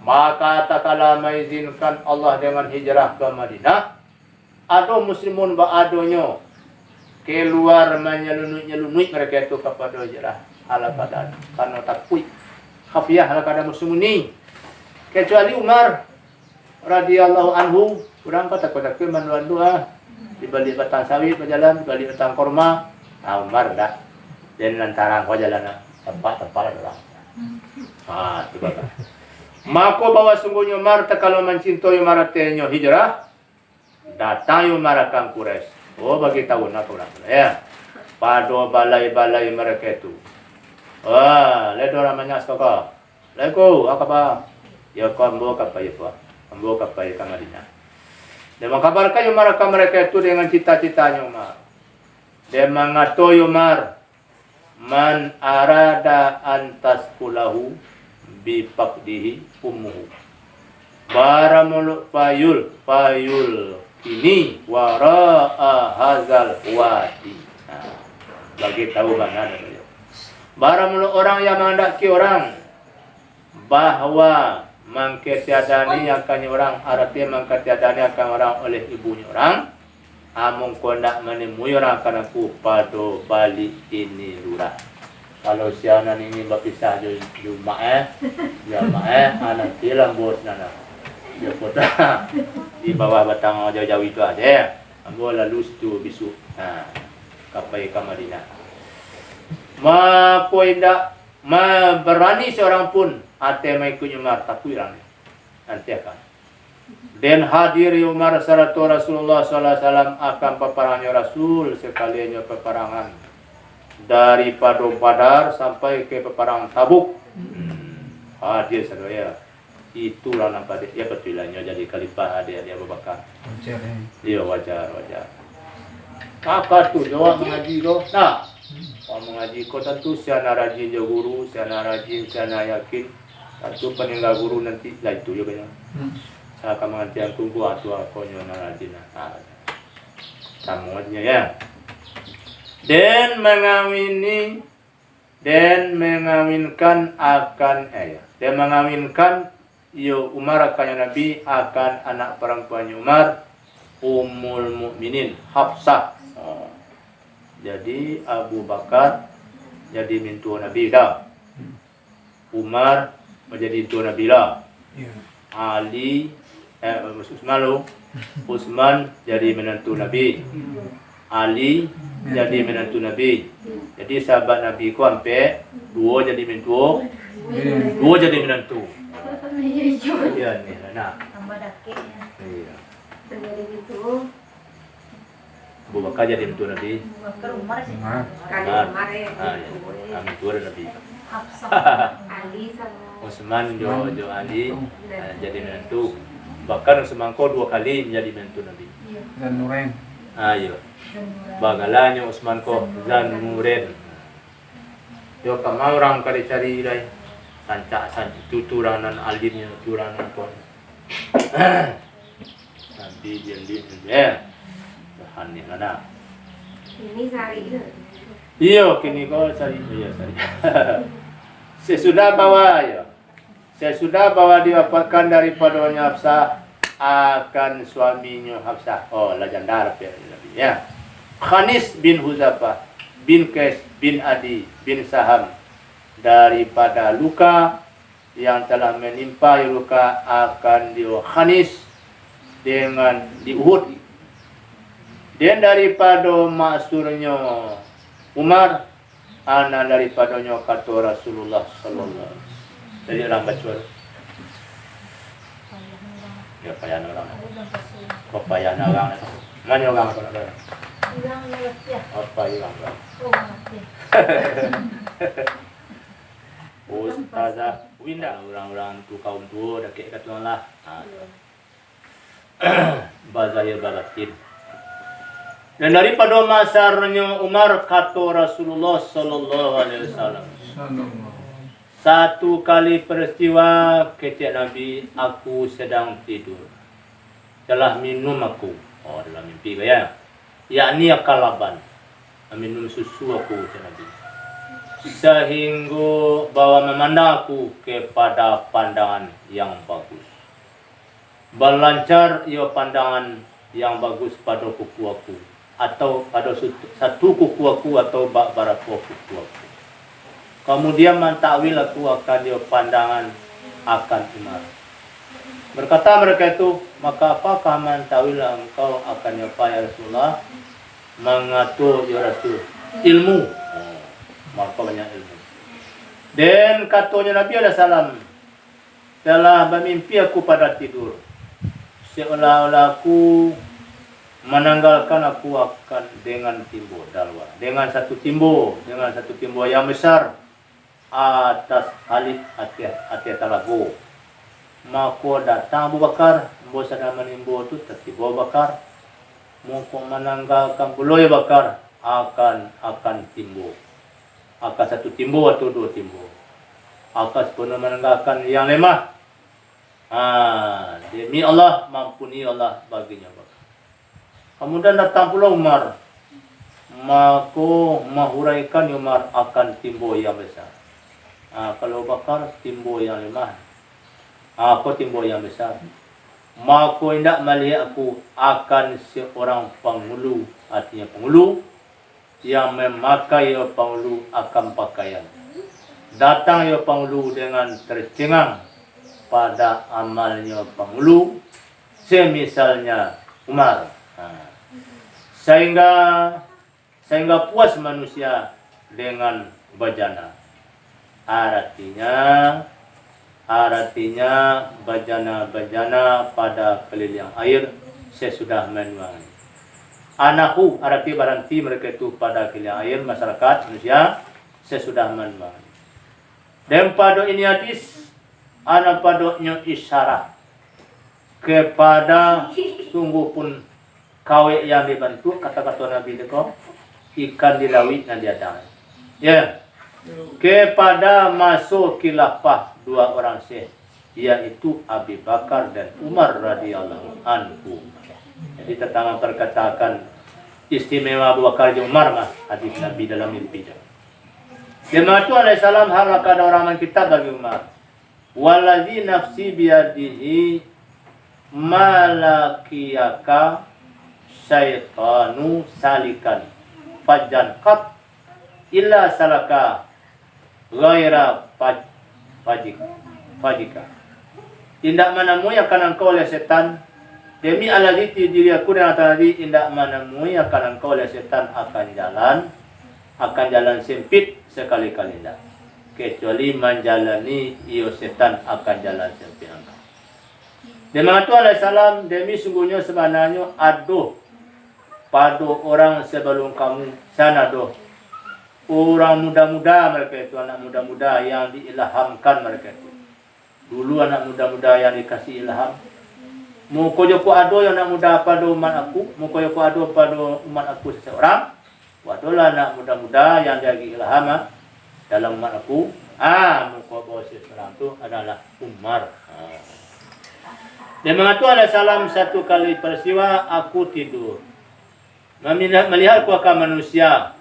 Maka tak kala mengizinkan Allah dengan hijrah ke Madinah, ada muslimun ba'adonyo keluar menyelunui mereka itu kepada hijrah ala badan karena takut khafiyah ala keadaan muslimun ini kecuali Umar radhiyallahu anhu kurang takut manduan doa di balik batang sawit berjalan di balik batang korma. Umar dah dan lantaran kau jalan tempat orang. Itu bapak. Maka bahwa sungguhnya Umar kalau mencintai maratenya hijrah datang Umar akan Quraisy. Bagi tahu nak orang ya. Pada balai-balai mereka itu. Ledo namanya sekali. Lego apa ba? Ya kau ambo kapai apa? Ambo kapai ke Madinah. Dan mengkabarkan Umar akan mereka itu dengan cita-citanya Umar. Dia mengatoi Umar man arada antas kulahu bipakdihi ummuhu baramul payul ini wara'a hazal wadi. Bagi tahu mana namanya baramul orang yang menghendaki orang bahwa mengketiadani akan orang artinya mengketiadani akan orang oleh ibunya orang amung kondak menemui orang akan aku pada balik ini lurah. Kalau sianan ini berpisah Jumaat, nanti lambut nana. Dia kota di bawah batang jauh-jauh itu aja. Ambo lalu situ bisu. Kapai ke Madinah. Berani seorang pun ate mai kunyumar takuiran. Nanti akan. Dan hadir Umar serta Rasulullah SAW akan peperangannya Rasul sekaliannya peperangan daripada Badar sampai ke peperangan Tabuk. Hadir saudara. Itulah nampak dia betulnya jadi khalifah dia Abu Bakar. Wajar ya. Iya wajar. Apa tu jawab mengaji doh? Nah, kalau mengaji kau tentu siapa rajin jauh guru, siapa rajin, siapa yakin. Tentu peninggal guru nanti lah itu juga ya. Saya akan mengantian tunggu atau aku nyonya rajin. Samuanya ya. Dan mengawinkan akan dan mengawinkan Umar akan Nabi akan anak perempuan Umar Ummul Mukminin Hafsah. Jadi Abu Bakar jadi mintu Nabi dah. Umar menjadi mintu Nabi lah. Ali Utsman jadi menantu Nabi. Ali jadi menantu Nabi. Jadi sahabat Nabi ku sampai dua jadi menantu, dua jadi menantu. Iya ni nak. Tambah dakik ya. Iya. Terjadi gitu. Abu Bakar jadi menantu Nabi. Bakar Umar sih. Kali kemarin Menantu Nabi. Hafsah, Ali sama Utsman jo Ali jadi menantu. Bahkan semangko dua kali menjadi menantu Nabi. iya. Dan Nurain. Ayo. Bagalanyo Usman ko Zanuren. Yo kamau orang kali cari dai. Sanca tuturanan alimnya turanan ko. Nanti dia ya. Bahan yang ada. Ini sari itu. Iyo kini kau cari iya cari. Sesudah bawa ya. Sesudah bawa diwafatkan daripadanya Hafsah akan suaminya Hafsah. Oh, legendar ya. Khanis bin Huzafah bin Qais bin Adi bin Saham daripada luka yang telah menimpa luka akan Khanis dengan di Uhud. Dan daripada maksurnya Umar ana daripadanya kata Rasulullah sallallahu alaihi wasallam. Jadi orang baca ya payah orang. Kok payah orang? Mana orang kau nak? Hilang lewat ya. Apa hilang? Oh, mati. Ustazah Winda orang-orang tu kaum tua dah kek kata lah. Bazahir balatin. Dan daripada masarnya Umar kata Rasulullah sallallahu alaihi wasallam. Satu kali peristiwa kecil Nabi, aku sedang tidur. Telah minum aku. Oh, dalam mimpi ya. Yakni akalaban. Minum susu aku kata Nabi. Sehingga bahwa memandang aku kepada pandangan yang bagus. Berlancar ia pandangan yang bagus pada kuku aku. Atau pada satu kuku aku atau beberapa kuku aku. Kemudian mentakwil aku akan dia pandangan akan Umar. Berkata mereka itu, maka apakah mentakwil engkau akan apa ya Rasulullah? Mengatur ya Rasul ilmu. Maka banyak ilmu. Dan katanya Nabi SAW, telah bermimpi aku pada tidur. Seolah-olah aku menanggalkan aku akan dengan timbo dalwa. Dengan satu timbo yang besar atas Khalid hati talago. Maka datang Abu Bakar, Abu sedang menimbo itu tertiba Abu Bakar. Maka menanggalkan Buloy Bakar akan timbo. Akan satu timbo atau dua timbo. Akan sepenuh menanggalkan yang lemah. Demi Allah mampuni Allah baginya Bakar. Kemudian datang pula Umar. Maka menghuraikan Umar akan timbo yang besar. Kalau Bakar timbo yang lemah. Aku timbo yang besar. Maka hendak melihat aku akan seorang penghulu. Artinya penghulu yang memakai penghulu akan pakaian. Datang ya penghulu dengan tercengang pada amalnya penghulu. Semisalnya Umar. Sehingga puas manusia dengan bejana. Artinya bejana pada keliling air sesudah menuang. Anahu arti berhenti mereka itu pada keliling air masyarakat manusia sesudah menuang. Dan pada ini hadis ana padanya isyarat kepada sungguh pun kawe yang dibantu kata-kata Nabi itu ikan dilawit dan diadang. Ya. Kepada masuk khilafah dua orang syekh yaitu Abu Bakar dan Umar radhiyallahu anhu. Jadi tentang perkataan istimewa Abu Bakar dan Umar mah hadis Nabi dalam mimpi. Jemaah alaihissalam halakad orang kitab bagi Umar. Waladzi nafsi biyadihi malakiyaka syaitanu salikan fajan qat illa salaka ghaira fajika. Tidak menemui akan engkau oleh setan. Demi alladzi diri aku dan tadi tidak menemui akan engkau oleh setan akan jalan sempit sekali-kali tidak. Kecuali menjalani iyo setan akan jalan sempit engkau. Demi Tuhan alaihissalam, demi sungguhnya sebenarnya aduh pada orang sebelum kamu sana doh. Orang muda-muda mereka itu, anak muda-muda yang diilhamkan mereka itu. Dulu anak muda-muda yang dikasih ilham. Mukoyo ko ado yang nak muda pada umat aku, mukoyo ko ado pada umat aku seseorang. Wadolah nak muda-muda yang jadi ilham dalam umat aku. Muko bawa seseorang tu adalah Umar. Dia mengaku ada salam satu kali peristiwa aku tidur. Melihat kuakan manusia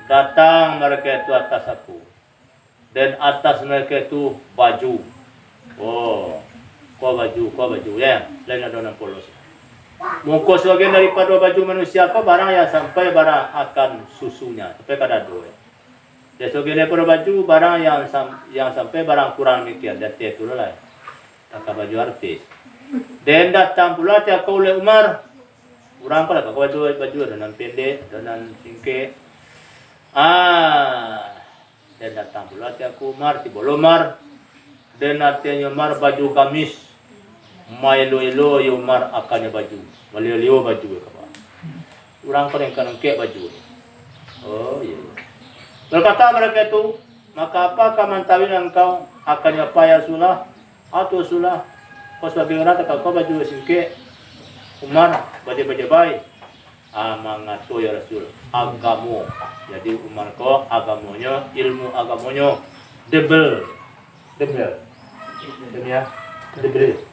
datang mereka itu atas aku. Dan atas mereka itu baju. Kau baju ya. Lain ada 60. Muka sebagian daripada baju manusia kau barang yang sampai barang akan susunya. Sampai kada dua. Dan sebagian daripada baju barang yang sampai barang kurang demikian. Dan itu lah. Tak baju artis. Dan datang pula tiap kau oleh Umar. Kurang pula kau baju dengan pendek, dengan singkir. Dan datang pula tiap Umar, tiba Umar. Dan artinya Umar baju gamis. Mailo-ilo ya Umar akannya baju. Malio-lio baju kau. Kurang pula yang kanangkek baju. Iya. Berkata mereka itu, maka apakah mantawin engkau akannya payah sulah atau sulah? Kau sebagai orang tak kau baju singkir. Umar baju baik. Mengatu ya Rasul agamu. Jadi Umar kau agamonya, ilmu agamonya debel. Ya. Debel.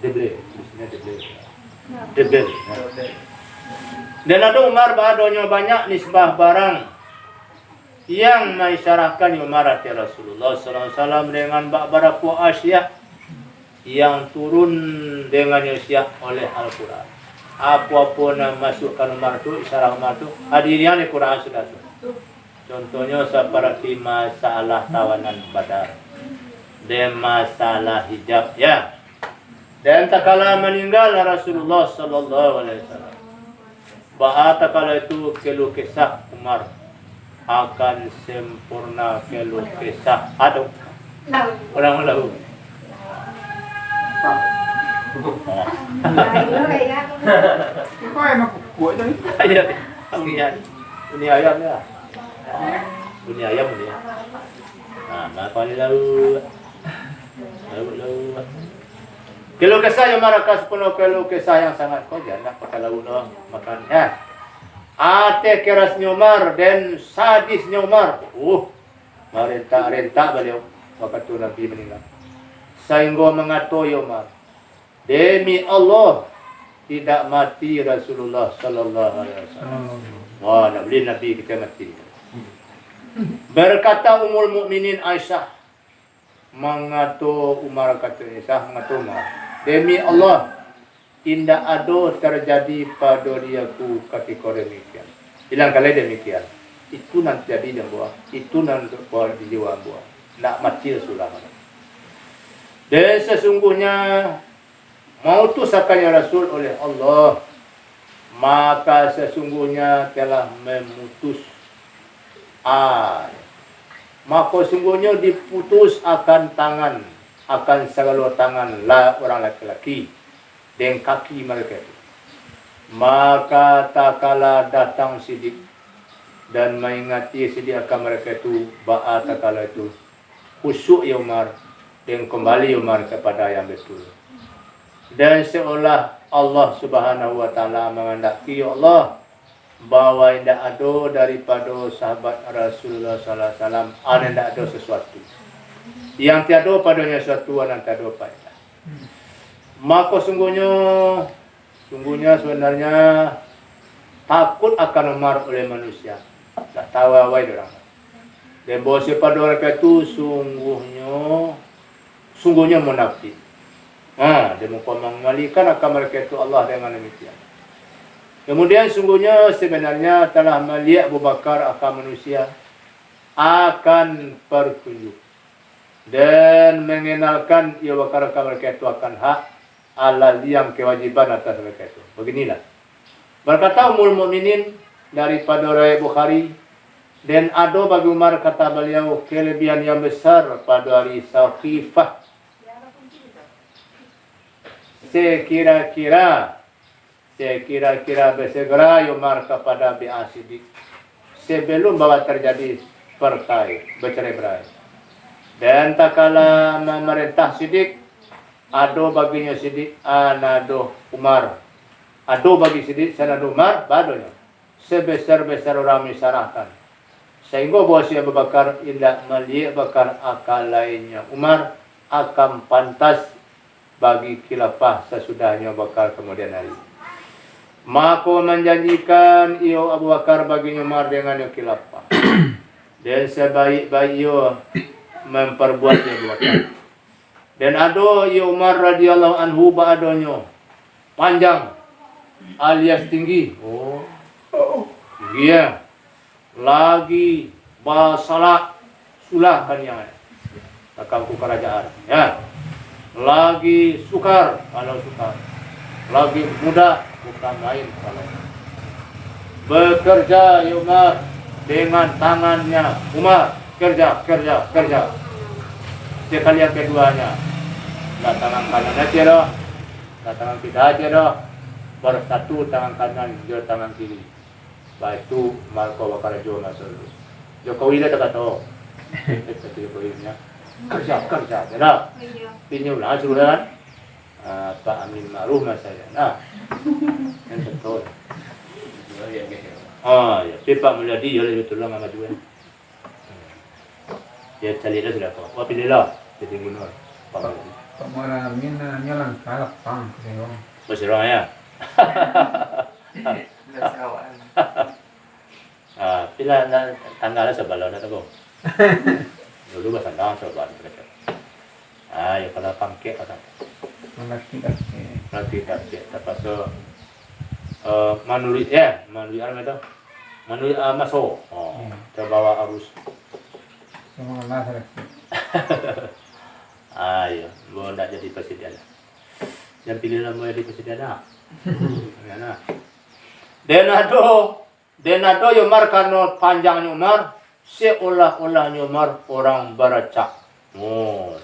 Dan ada Umar badonya banyak nisbah barang yang mengisyaratkan Umar hati Rasulullah SAW dengan baraku Asia yang turun dengan Asia oleh Al-Quran. Apa-apa yang masukkan Umar itu, isyarat Umar itu, hadirnya di Quran sudah. Contohnya seperti masalah tawanan Badar dan masalah hijab ya. Dan tak kala meninggal Rasulullah sallallahu alaihi wasallam. Tak kala itu kelu kisah Umar akan sempurna kelu kisah aduh. Orang lalu. Kau yang aku kuat tadi. Ini ayam ya. Ini ayam ni. Maka ni lalu. Kilo kisah yang marakas penuh kilo kisah yang sangat kau jangan pakai lalu no makan ya. Ate kerasnya Umar dan sadisnya Umar. Merentah beliau waktu Nabi meninggal. Sehingga mengatoi Umar. Demi Allah tidak mati Rasulullah sallallahu alaihi wasallam. Nak beli Nabi kita mati. Berkata Ummul Mukminin Aisyah mengato Umar kata Aisyah mengato Umar. Demi Allah tidak ada terjadi pada diaku ketika demikian. Bilang kali demikian. Itu nanti jadi yang buah. Itu nanti buah di jiwa buah. Nak mati Rasulullah. Dan sesungguhnya mautus akannya Rasul oleh Allah. Maka sesungguhnya telah memutus. Maka sesungguhnya diputus akan tangan. Akan segala tangan orang laki-laki dan kaki mereka itu. Maka tak kala datang Siddiq dan mengingati Siddiq akan mereka itu tak kala itu khusyuk ya Umar dan kembali Umar kepada yang betul. Dan seolah Allah Subhanahu wa taala menghendaki ya Allah bahwa tidak ada daripada sahabat Rasulullah sallallahu alaihi wasallam tidak ada sesuatu yang tiada padanya suatu yang tiada pada. Maka sungguhnya sebenarnya takut akan Umar oleh manusia. Tak tahu apa itu orang. Dan bahawa siapa mereka itu sungguhnya munafik. Dia mengkembalikan akan mereka itu Allah dengan demikian. Kemudian sungguhnya sebenarnya telah melihat Abu Bakar akan manusia akan pertunjuk. Dan mengenalkan ia bakar mereka itu akan hak Allah yang kewajiban atas mereka itu. Beginilah. Berkata Ummul Mukminin daripada riwayat Bukhari dan ada bagi Umar kata beliau kelebihan yang besar pada hari Saqifah. Sekira-kira bersegera Umar kepada Bi'ah Siddiq sebelum bahwa terjadi bercerai-berai. Dan tak kala memerintah Siddiq ado baginya Siddiq, anado Umar. Ado bagi Siddiq, sanado Umar, badonya. Sebesar-besar orang misalkan. Sehingga bahwa si Abu Bakar tidak melihat bakar akal lainnya. Umar akan pantas bagi khilafah sesudahnya Bakar kemudian hari. Maka menjanjikan iyo Abu Bakar baginya Umar dengan khilafah. Dan sebaik-baik iyo memperbuatnya Abu Bakar. Dan ada iyo Umar radhiyallahu anhu ba'adonyo panjang alias tinggi. Oh, tinggi ya. Lagi basalah sulah kan yang ada. Takangku kerajaan ya. Lagi sukar kalau sukar. Lagi muda bukan main kalau. Bekerja ya Umar dengan tangannya. Umar kerja. Sekali yang keduanya. Nah, tangan kanannya tiada. Nah, tangan kiri aja dah. Bersatu tangan kanan, dia tangan kiri. Baik itu Marco Bakar Jo masuk. Jokowi dah tak tahu. Jokowi-nya kerja, tidak. Ini ulah sudah kan? Pak Amin Ma'ruf masanya. Nah, yang betul. Oh ya, Pak Mulyadi ya betul lah Mama juga. Dia cari dah sudah tahu. Wah pilih lah, jadi gubernur. Pak Mulyadi. Pak Maramin nyalang kalap pang sehingga. Berserang ya. Pila tanggal sebelah na tago. Dulu bahasa dang sebelah mereka. Ya kalau pangke kata. Malaki. Nanti tak tapos manuli ano ito? Manuli maso. Terbawa arus. Semua nasa lagi. Ayo, mau nak jadi presiden. Yang pilih mau jadi presiden nak. Ya nak. Denado Umar karena panjangnya Umar, seolah-olahnya Umar orang baraca. Oh,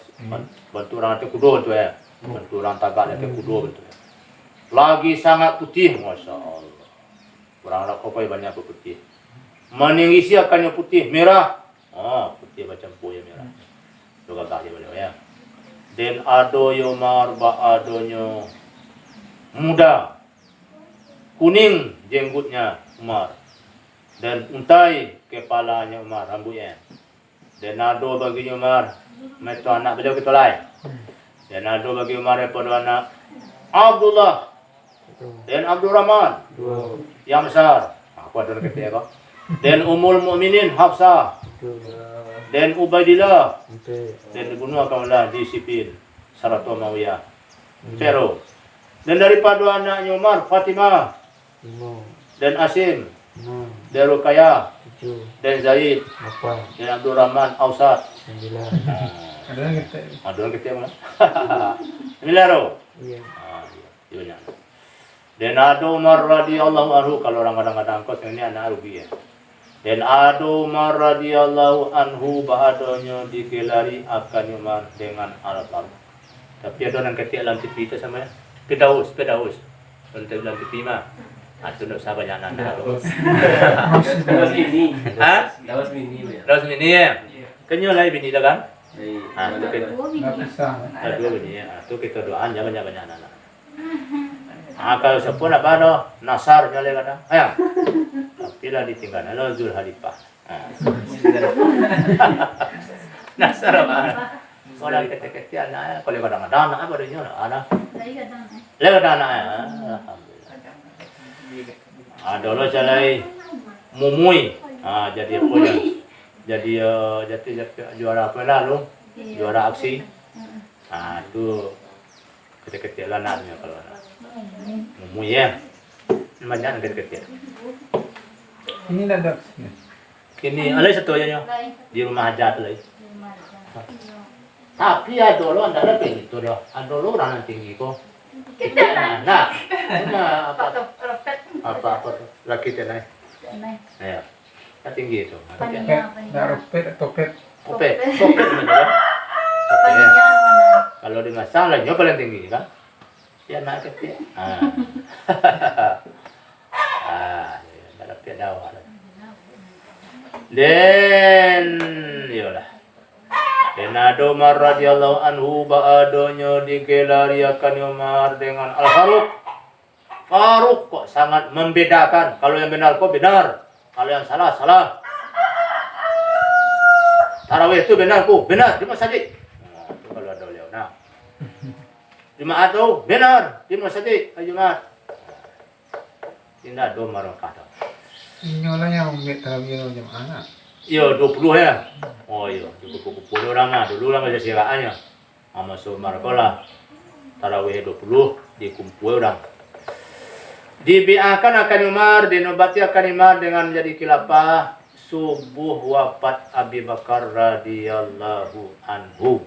bantu orang itu kudo tu ya. Bantu orang Tagak itu kudo betul. Lagi sangat putih, masya Allah. Orang Kopai banyak putih. Meningisi akannya putih, merah. Putih macam puya merah. Tu kakak dia beliau ya. Dan ado Umar adonya muda, kuning jenggotnya Umar. Dan untai kepalanya Umar, rambutnya. Dan ado bagi Umar, itu anak beliau kita lain. Dan ado bagi Umar pada anak Abdullah dan Abdurrahman yang besar. Aku ada ketiga kok. Dan Ummul Mukminin Hafsah. Dan Ubaidillah. Dan dibunuh kaulah disiplin Saratul Mawiyah. Pero. Dan daripada anaknya Umar Fatimah. Dan Asim. Dan Ruqayyah. Dan Zaid. Dan Abdurrahman Ausat. Ada yang kita. Ada yang ketiga mana? Milaro. Iya. Iya. Dan ada Umar radhiyallahu anhu, kalau orang kadang-kadang kos ini anak rugi ya. Dan ada Umar radhiyallahu anhu bahadanya digelari akan Umar dengan al-Faruq. Tapi ada orang ketiak dalam TV itu sama ya. Pedaus. Kalau dalam TV mah itu nak sabar jangan anak. Dawas bini. Hah? Dawas bini ya. Dawas bini ya. Kenyo lah bini dah kan? Itu kita. Nggak bisa. Dua bini ya. Itu kita doa banyak anak. Kalau sepun apa no Nasar nyale kata, ayah. Tapi lah ditinggal, lo Zul Halifah. Nasar apa? Orang kecil anak, kalau kadang-kadang anak apa dia anak? Lewat anak ya. Alhamdulillah. Ada lo calai mumui. Jadi apa ya? Jadi juara apa lah lo? Juara aksi. Itu kecil anaknya kalau anak. Mumui ya. Banyak kecil. Ini ada. Ini alay satu aja di rumah hajat lagi. Tapi ada lo anda lebih itu loh. Ada lo orang tinggi kok. Nah, apa laki tenai. Ya, tinggi itu. Topet. Topet kalau di masalah dia paling tinggi kan? Dia naik kecil. Dapat dawa. Dan yolah. Dan Nado Umar radhiyallahu anhu ba'adonyo digelariakan Umar dengan Al-Faruq. Faruq kok sangat membedakan. Kalau yang benar kok benar, kalau yang salah salah. Tarawih itu benar kok benar di masjid. Nah, itu kalau ada beliau. Nah, Jumaat tu benar di masjid Jumaat. Tidak ada marah kata. Nyolanya umbet tarawih jam anak. Iya 20 ya. Oh iya, cukup orang lah. Dulu lah macam siraannya. Masuk markola. Tarawih 20 dikumpul orang. Dibiarkan akan Umar, dinobati akan Umar dengan menjadi khilafah subuh wafat Abi Bakar radhiyallahu anhu.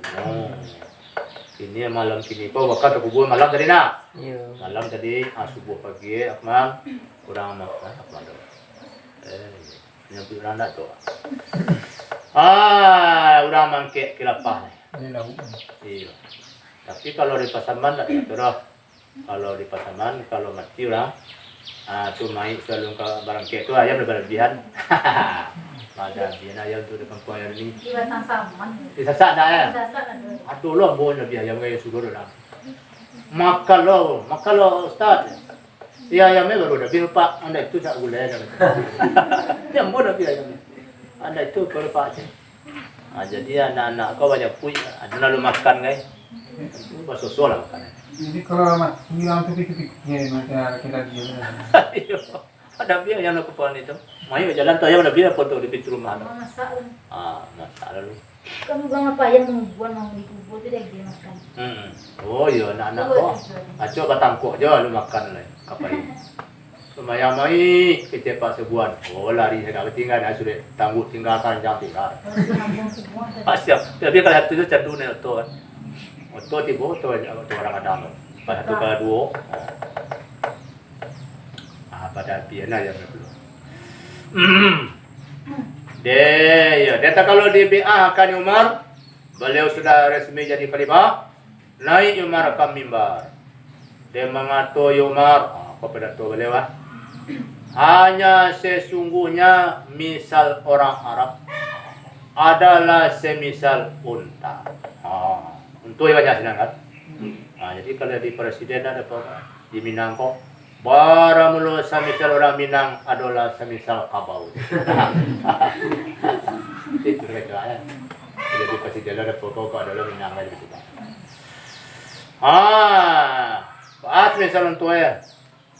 Ini malam kini kau waktu kubur malam tadi nak. Malam tadi subuh pagi akmal kurang makan akmal tu. Nyampi orang dah tu. Orang mangkek khilafah ni. Iya. Tapi kalau di Pasaman tak ada dah. Kalau di Pasaman kalau mati orang tu mai selalu ke barang kek tu ayam berlebihan. Ada biar ayam tu di kampung ayam ni. Di Batang Saman. Disasak dah ya. Sasak ada. Aduh lah boleh biar ayam gaya sugar dah. Makan lo Ustaz. Ya ayamnya baru dah biar pak anda itu tak boleh dah. Yang boleh biar ayamnya. Anda itu kalau pak je. Jadi anak-anak kau banyak puy. Ada lalu makan guys. Itu basah lah makan. Jadi kalau hilang tepik-tepiknya macam kita dia. Ada biar yang aku pohon itu. Mayu jalan tu ayam ada biar foto di pintu rumah. Mama masak. Masak lalu. Kamu bang apa yang membuat mau dikubur tu dia makan. Oh iya anak-anak kau. Acok batangkok je lu makan lah. Kapai. Lumayan mai kita pak sebulan. Oh lari saya dah tinggal dah sudah tangguh tinggalkan jam tinggal. Siap. Tapi kalau satu tu candu ni tu kan. Oto tibo tu orang ada. Pas satu ke dua. Pada piana yang dulu. Dia kalau di BA akan Umar, beliau sudah resmi jadi khalifah, naik Umar ke mimbar. Dia mengatur Umar, apa pidato beliau hanya sesungguhnya misal orang Arab adalah semisal unta. Untuk yang banyak senang kan? Jadi kalau di presiden ada apa? Di Minangkabau bara mulu semisal orang Minang adalah semisal kabau. Itu mereka ya. Jadi pasti jalan ada pokok adalah Minang lagi kita. Bahas misal untuk ya.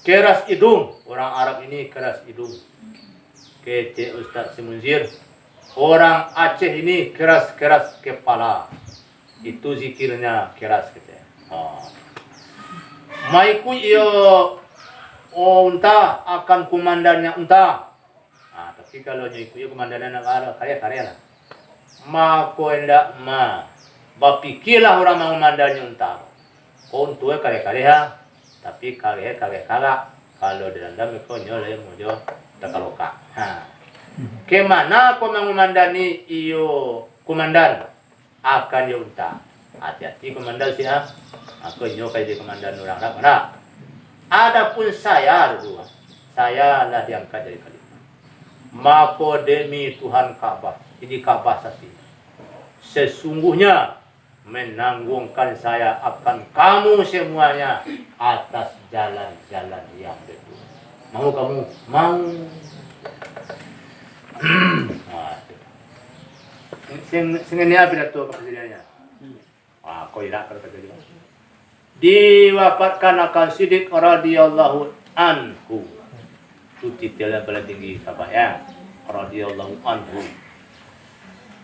Keras hidung. Orang Arab ini keras hidung. Kece Ustaz Simunzir. Orang Aceh ini keras-keras kepala. Itu zikirnya keras kita. Maiku iyo unta akan komandannya unta. Tapi kalau nyikuyo komandannya nak karya lah. Mako hendak bapikirlah orang mau komandannya unta. Kau untunya karya tapi karya kalau dirandam kau nyoleh mojo takaloka. Kemana kau mengomandani iyo komandan akan yo unta. Hati-hati komandan siapa? Aku nyokai di komandan orang Arab mana? Adapun saya berdua, saya lah diangkat dari khalifah. Maka demi Tuhan Ka'bah, ini Ka'bah saksi. Sesungguhnya menanggungkan saya akan kamu semuanya atas jalan-jalan yang betul. Mau kamu? Mau. Sengennya pidato kepresidennya. Kau irak kalau kata dia. Diwafatkan akan Siddiq radhiyallahu anhu. Itu titelnya paling tinggi siapa ya? Radhiyallahu anhu.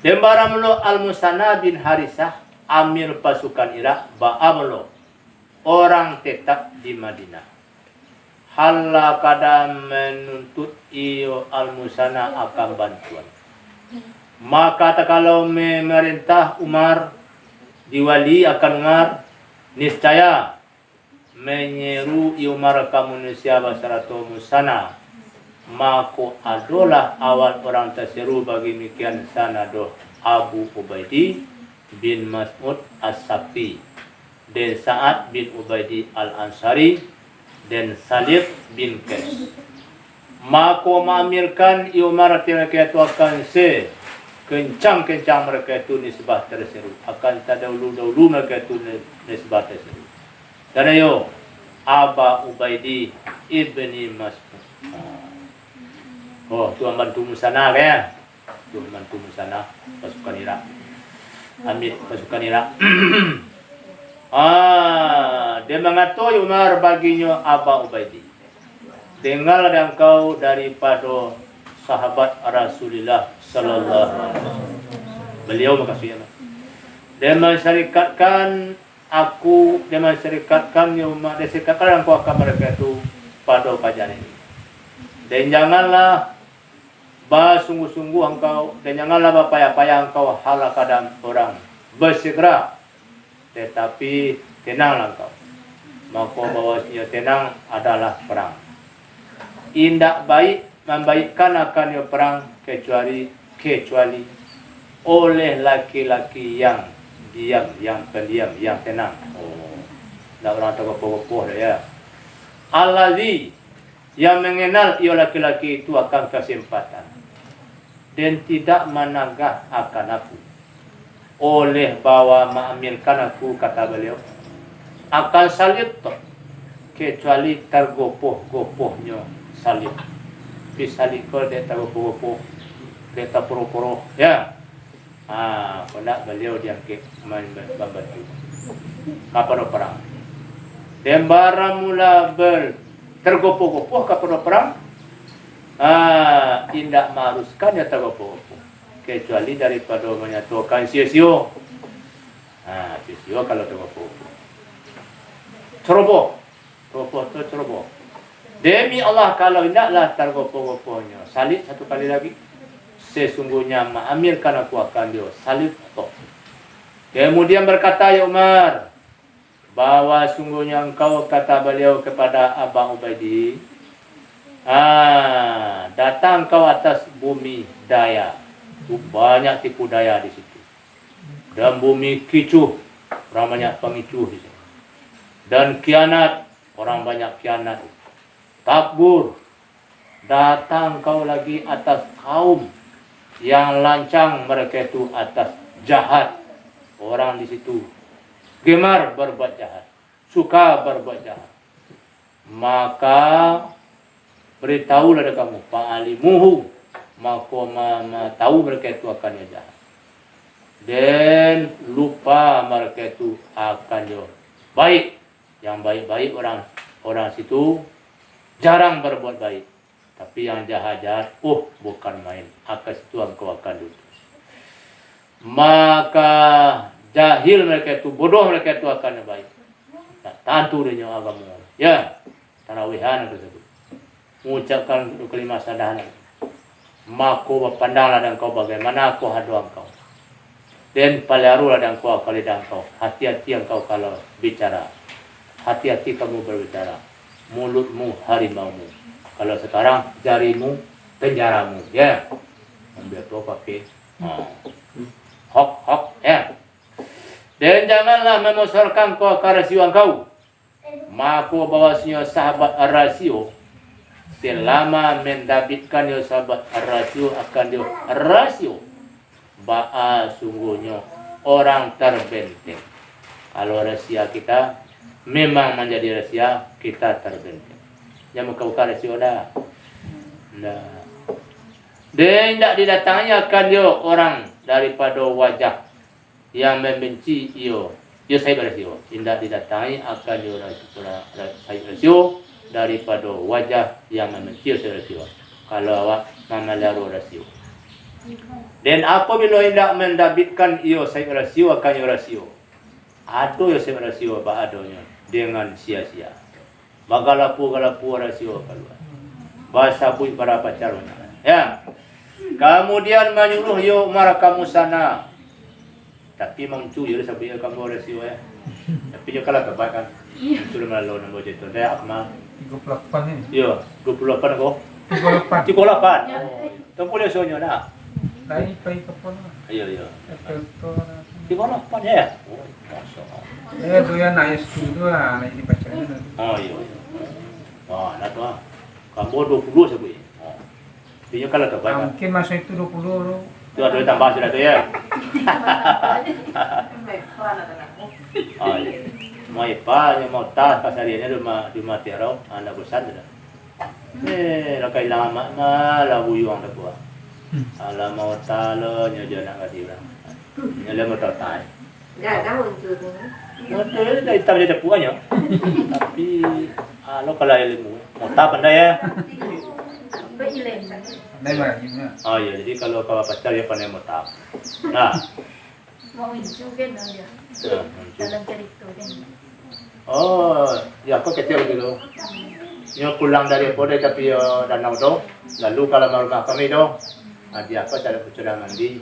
Dembaramlo Al-Musanna bin Harisah, amir pasukan Irak, ba'amlo orang tetap di Madinah. Halla kadang menuntut iyo Al-Musanna akan bantuan. Maka kalau memerintah Umar, diwali akan Umar, niscaya menyeru Umar ke manusia basarato Musanna. Maka adalah awal orang terseru bagi demikian sanado Abu Ubaidi bin Mas'ud As-Safi dan Sa'ad bin Ubaidi Al-Ansari dan Salib bin Qais. Maka mengamirkan Umar akan kencang-kencang mereka itu nisbah terseru, akan terdahulu mereka itu nisbah terseru. Dan ayo Aba Ubaidi ibni Mas'ud. Oh, tuan bantu musana kan? Tuan bantu musana pasukan Irak. Ambil pasukan Irak. Dia mengatakan Umar baginya Aba Ubaidi. Dengarlah engkau daripada sahabat Rasulullah sallallahu alaihi wasallam. Beliau makasih ya. Dia mensyarikatkan aku, dia mensyarikatkan Umar, dia syarikatkan engkau akan mereka itu pada kajian ini. Dan janganlah bersungguh-sungguh engkau, dan janganlah berpayah-payah engkau halakadam orang bersegera, tetapi tenanglah engkau. Maka bahwasanya tenang adalah perang. Indak baik membaikkan akan perang kecuali oleh laki-laki yang diam, yang pendiam, yang tenang. Oh, tak orang tergopoh-gopoh ya. Allazi yang mengenal ia laki-laki itu akan kesempatan dan tidak menagah akan aku oleh bawa mengambilkan aku, kata beliau, akan salib kecuali tergopoh-gopohnya salib. Salib kau dia tergopoh-gopoh, dia terpuru-puru ya. Kena beliau diangkat membantu kapal perang. Dembara mula tergopoh-gopoh kapal perang. Tidak mengharuskan dia tergopoh-gopoh kecuali daripada menyatukan sio-sio. Sio kalau tergopoh-gopoh. Ceroboh. Demi Allah kalau tidaklah tergopoh-gopohnya salib satu kali lagi, sesungguhnya mengambilkan aku akan dia salib toh. Kemudian berkata ya Umar, bahwa sungguhnya engkau, kata beliau kepada Aba Ubaidi, datang kau atas bumi daya, banyak tipu daya di situ, dan bumi kicuh, orang banyak pengicuh di situ, dan kianat, orang banyak kianat, takbur. Datang kau lagi atas kaum yang lancang, mereka itu atas jahat, orang di situ gemar berbuat jahat, suka berbuat jahat. Maka beritahulah ada kamu, fa'alimuhu, maka tahu mereka itu akan jahat, dan lupa mereka itu akan baik. Yang baik-baik orang situ jarang berbuat baik, tapi yang jahat-jahat, bukan main. Akan situ engkau akan duduk. Maka jahil mereka itu, bodoh mereka itu akan baik. Tentu dia agama. Ya, tarawihan tersebut. Mengucapkan kelima sadahan. Maka berpandanglah dan kau bagaimana aku hadu engkau. Dan pelarulah dan kau kali dan kau. Hati-hati engkau kalau bicara. Hati-hati kamu berbicara. Mulutmu harimaumu. Kalau sekarang jarimu penjaramu. Ya. Ambil tu pakai. Hok ya. Dan janganlah memusarkan kau ke rasio engkau. Maka bahwasanya sahabat rasio, selama mendapatkan dia sahabat rasio akan dia rasio, sungguhnya orang terbenteng. Kalau rahasia kita memang menjadi rahasia, kita terbenteng. Yang buka-buka rasio dah. Dan tidak didatangi akan dia orang daripada wajah yang membenci iyo saya bersio. Tidak didatangi akan dia saya bersio daripada wajah yang membenci saya bersio. Kalau awak memelaru rasio. Dan apabila tidak mendapatkan iyo saya bersio akan iyo rasio. Atau iyo saya bersio adanya dengan sia-sia. Bagalapu rasio keluar. Bahasa pun para pacarnya. Ya. Kemudian menyuruh yo Umar kamu sana. Tapi mengcu yo sampai kamu rasio ya. Tapi yo kalah kebaikan. Sudah malu nombor itu. Dah akmal. 38 ni. Yo, 28 ko. 38. 38. Tunggu le sonyo dah. Lain pai kapon. Iya. Efekto. 38 ya. Oh, masya-Allah. Tu yang naik studio naik di pacarnya. Oh iya. Wah, nak tu. Kamu 20 sabu. Dia kalah kebaikan. Mungkin masa itu 20 Itu ada tambah sudah tu ya. Oh iya. Mau ipa, mau tas pasariannya rumah tiarau, anak bosan dah. Rakai lama malah buyuang dah buat. Alah mau talo nyojo nak kasi orang. Nyala mau tahu. Gak muncul. Betul, dah hitam dia puanya. Tapi lo kalau ilmu, mau tahu pandai ya. Đây mà nhìn nữa. Oh iya, jadi kalau pacar ya pandai mau tahu. Nah, Mau muncul kan ya. Dalam cerita kan. oh, ya kok kecil gitu. Nyo pulang dari Pode tapi danau tu, lalu kalau mau rumah kami tu, dia apa cara bercurah mandi.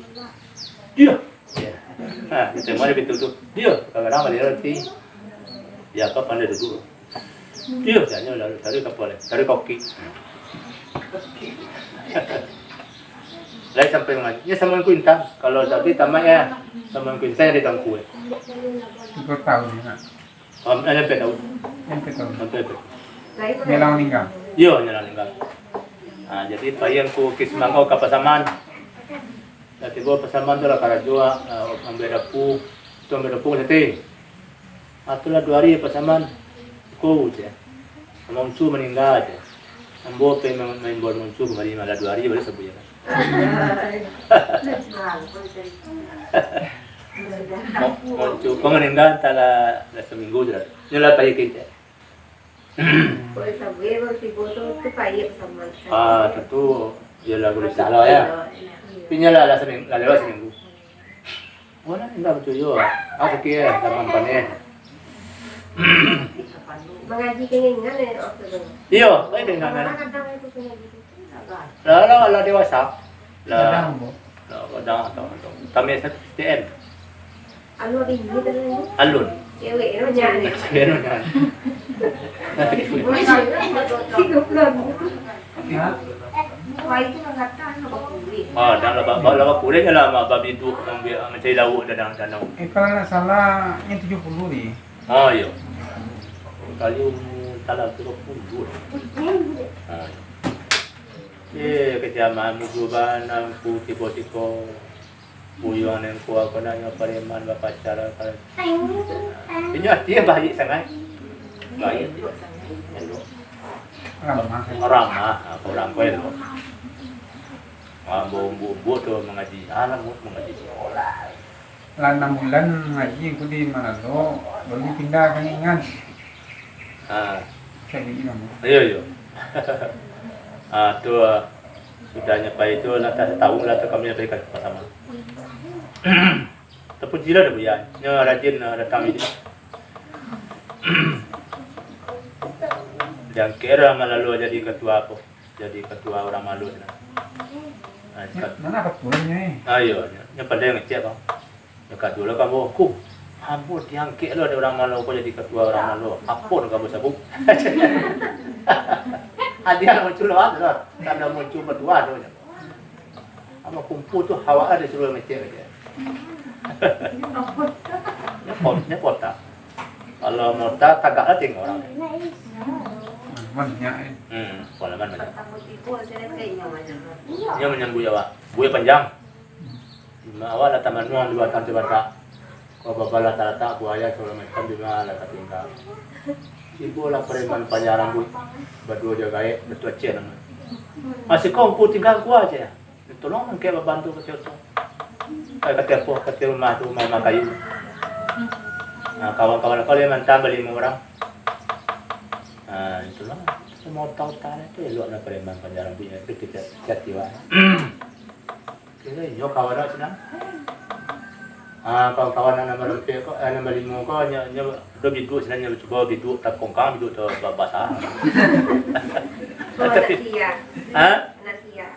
Dia. Ya. Nah, itu mana betul tu. Dia. Kadang-kadang dia roti. Dia apa pandai duduk. Dia jangan lalu tarik kapal, tarik koki. Lain sampai mana? Ya sama kuintan. Kalau tadi tamat ya, sama kuintan di tangku. Ikut tahu nih nak. Ada tahu. Yang kita tahu. Betul. Melang meninggal. Yo nyala ninggal. Ah jadi payan ku kismangau ka pasaman. Dati bo pasaman tu lah karajua ambera pu, tu ambera pu lete. Atulah 2 hari pasaman ku je. Mongcu meninggal je. Ambo pe main bol mongcu kemari malah 2 hari baru sembuh ya. Mongcu kau meninggal tala seminggu je. Nyala payi kita. Ah, tentu ya lagu di salah ya. Pinya lah lewat seminggu. Mana enggak betul yo. Aku kira zaman panen. Mengaji kengengan ya waktu itu. Iya, baik dengan kan. Kadang itu punya gitu. Lah dewasa. Kadang Lah, bu. kadang atau. Kami STM. Anu ada ini terus. Alun. Cewek itu nyari. Sekarang kan. Tiga bulan. Ya. Wah itu nggak tahu apa kulit. Ah, dan laba kulit lah babi du mencari lauk dan danau. Kalau nggak salah yang 70 nih. Oh iya. Kali talah 30. Ah. Kejaman mujuban ku tibo-tibo buyuan yang kuat kena yang pareman bapacara kan. Ini dia baik sangat. Baik. Ramah, orang kau itu. Bumbu tu mengaji anak mengaji sekolah. Lah 6 bulan ngaji aku di Manado, baru pindah ke Ingan. Ah, Saya di Ingan. iya. Ah, tu sudah nyampai itu nak tahu lah tu kami nyampai ke sama. Tapi jila dah buyan, nya rajin datang ini. Dan kira malu jadi ketua apa? Jadi ketua orang malu sana. Mana dapat bulannya eh? Ayo, nya pandai ngecek kau. Dekat dulu kamu, kum. Ampun diangkat lo ada orang malu kau jadi ketua orang malu. Ampun kamu sabuk. Dia muncul lah, karena muncul berdua tu. Ama kumpul tu hawa ada suruh ngecek aja. Nyepot tak. Kalau mau tak tagak lah tengok orang. Banyak eh. Pengalaman banyak. Dia menyambut Jawa. Buaya panjang. Awal lah taman nuang 2 tahun terbata. Kau babalah tak buaya segala macam di mana lah tinggal. Ibu lah preman panjang rambut. Berdua jaga betul aja nama. Masih kau tinggal gua aja. Tolong mungkin bantu kecil tu. Kata apa? Kata rumah tu rumah kayu. Nah, kawan-kawan aku dia mantan beli 5 orang. Itulah. Semua tahu-tahu itu elok nak preman panjang rambutnya itu kita jatiwa. Kira yo kawan nak senang. Kawan-kawan nak nombor 5 kau, nombor 5 kau nya do biduk sebenarnya cuba biduk tak kongkang biduk tu basah. Tapi sia. Nasia.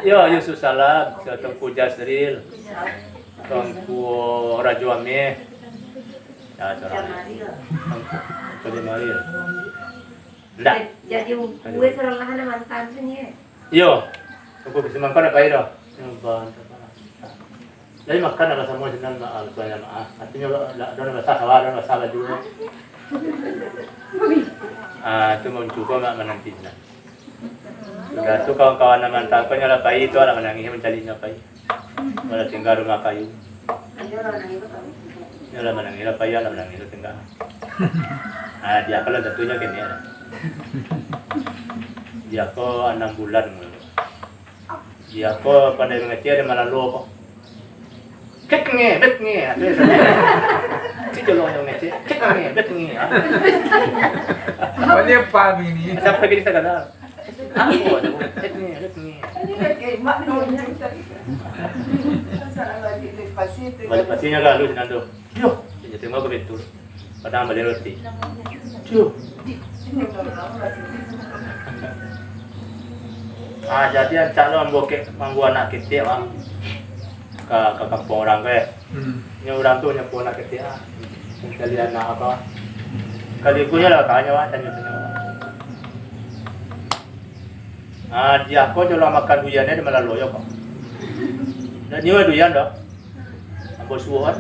Yo susah lah, tengku jasril. Tengku rajo ame. Ya, cara. Tengku maril. Ndak. Jadi gue seralahan mantan sini. Yo. Tengku kesemangkan apa itu? Jadi makan ada semua senang banyak artinya ada masalah ada masalah juga. Itu mencoba mak menantinya. Sudah tu kawan-kawan mantan kau nyala pai itu orang menangis mencarinya pai. Wala tinggal rumah kayu. Yalah menangis payah lah menangis tinggal. Dia kalau tentunya kini ada. Dia ko 6 bulan mulu. Dia ko pandai mengecil malah lupa. Kek nge, bet nge. Cicolo yang ngecil. Kek nge, bet nge. Apa dia paham ini? Sampai gini saya kata. Aku ada kek nge, bet nge. Balik pastinya kan lu senang tu. Yo, jadi tengok ke betul. Padahal balik roti. Yo. Jadi yang calon bokek manggu anak kita bang. Ke kampung orang ke. Nya orang tu nya pun anak kita. Kali anak apa? Kali punya lah kanya wah tanya. Dia ko jolo makan duyannya di malah loyo kok. Dan nyewa duyan dah. Ambo suwan.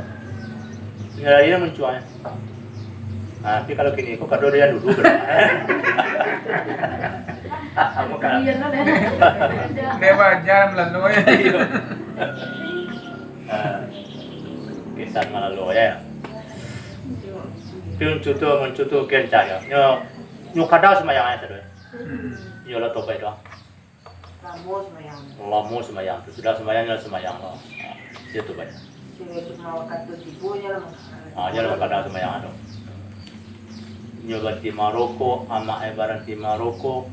Nyalanya mencuanya. Tapi kalau kini kok kado duyan dulu berapa? Kamu kan. Dewa jam lalu ya. Kesan malah loyo ya. Piun mencutu kencah ya. Nyo kadang semayang aja tu. Nyo lah topai doang. Lama semayang tu sudah semayang lah. Dia tu banyak. Jangan kadang semayang tu. Nyo ganti Maroko, ama ebaran di Maroko.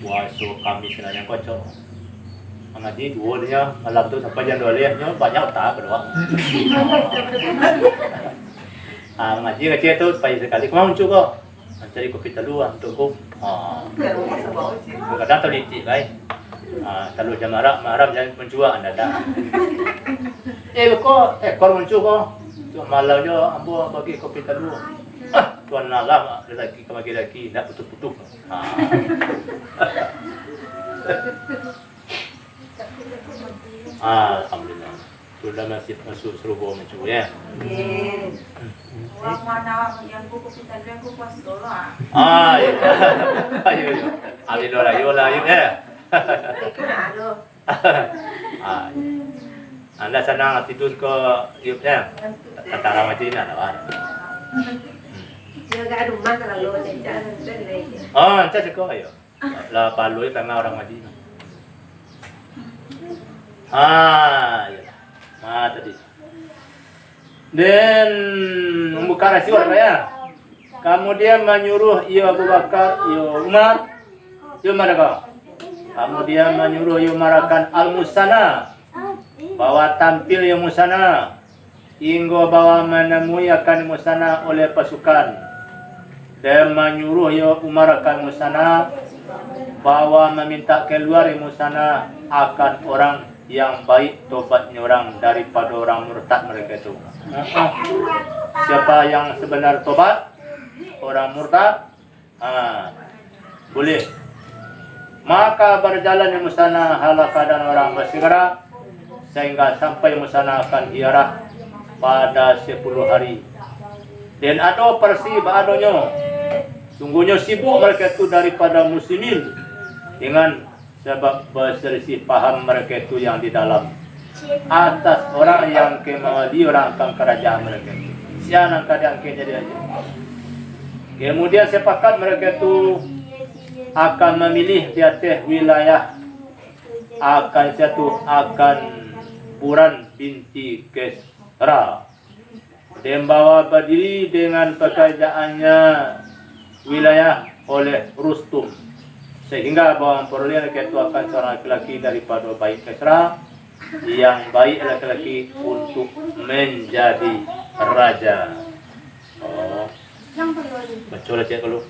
Puasa kami senang kocok. Ngaji dua dia malam tu sampai jam 2 nyo banyak tak berdua. Ngaji kecil tu pagi sekali kau muncul kau. Cari kopi telur untuk kau. Kadang terlicik kan. Telur jam marah jangan menjual anda dah. Kau muncul kau. Malamnya ambo bagi kopi telur. Tuan Allah lelaki kemaki lelaki nak putus-putus. Alhamdulillah. Sudah masuk serubo macam ya. Wah mana yang buku kita dia aku pas dulu Iya. Ayo. Abi dola yo ya. Anda senang tidur ke yupnya? Kata ramah Cina lah. Jaga rumah kalau lo jajan lagi. Saya suka ayo. Lah palui tengah orang Madinah. Ya. Tadi. Dan membuka nasi orang ya. Kemudian menyuruh Abu Bakar, Umar, kau. Kemudian menyuruh Umar akan al-musana. Bawa tampil yang musana. Hingga bawa menemui akan musana oleh pasukan. Dan menyuruh Umar akan musana. Bawa meminta keluar musana akan orang yang baik tobatnya orang daripada orang murtad mereka itu. Siapa yang sebenar tobat? Orang murtad? Boleh. Maka berjalan musana hala keadaan orang bersegera sehingga sampai musana akan hiarah pada 10 hari. Dan ada adanya. Sungguhnya sibuk mereka itu daripada muslimin dengan sebab berselisih paham mereka itu yang di dalam atas orang yang kemali orang akan kerajaan mereka itu. Siapa keadaan jadi aja. Kemudian sepakat mereka itu akan memilih di atas wilayah akan Puran binti Kesra dan bawa berdiri dengan pekerjaannya wilayah oleh Rustum. Sehingga bahawa perolehan itu akan seorang laki-laki daripada baik Kesra yang baik laki-laki untuk menjadi raja. Baca lah cik kalau.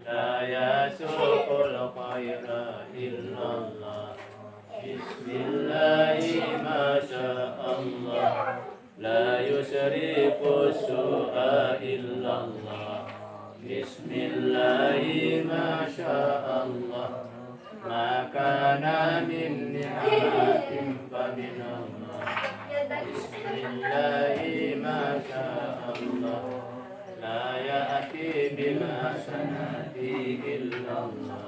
La yasukul khaira illallah. Bismillahi masyaallah. La yusrifu su'a illallah. Bismillahi masyaallah. Makana min ni'matin fa minallah. Bismillahi masyaallah. La ya'ti bil hasanati illallah.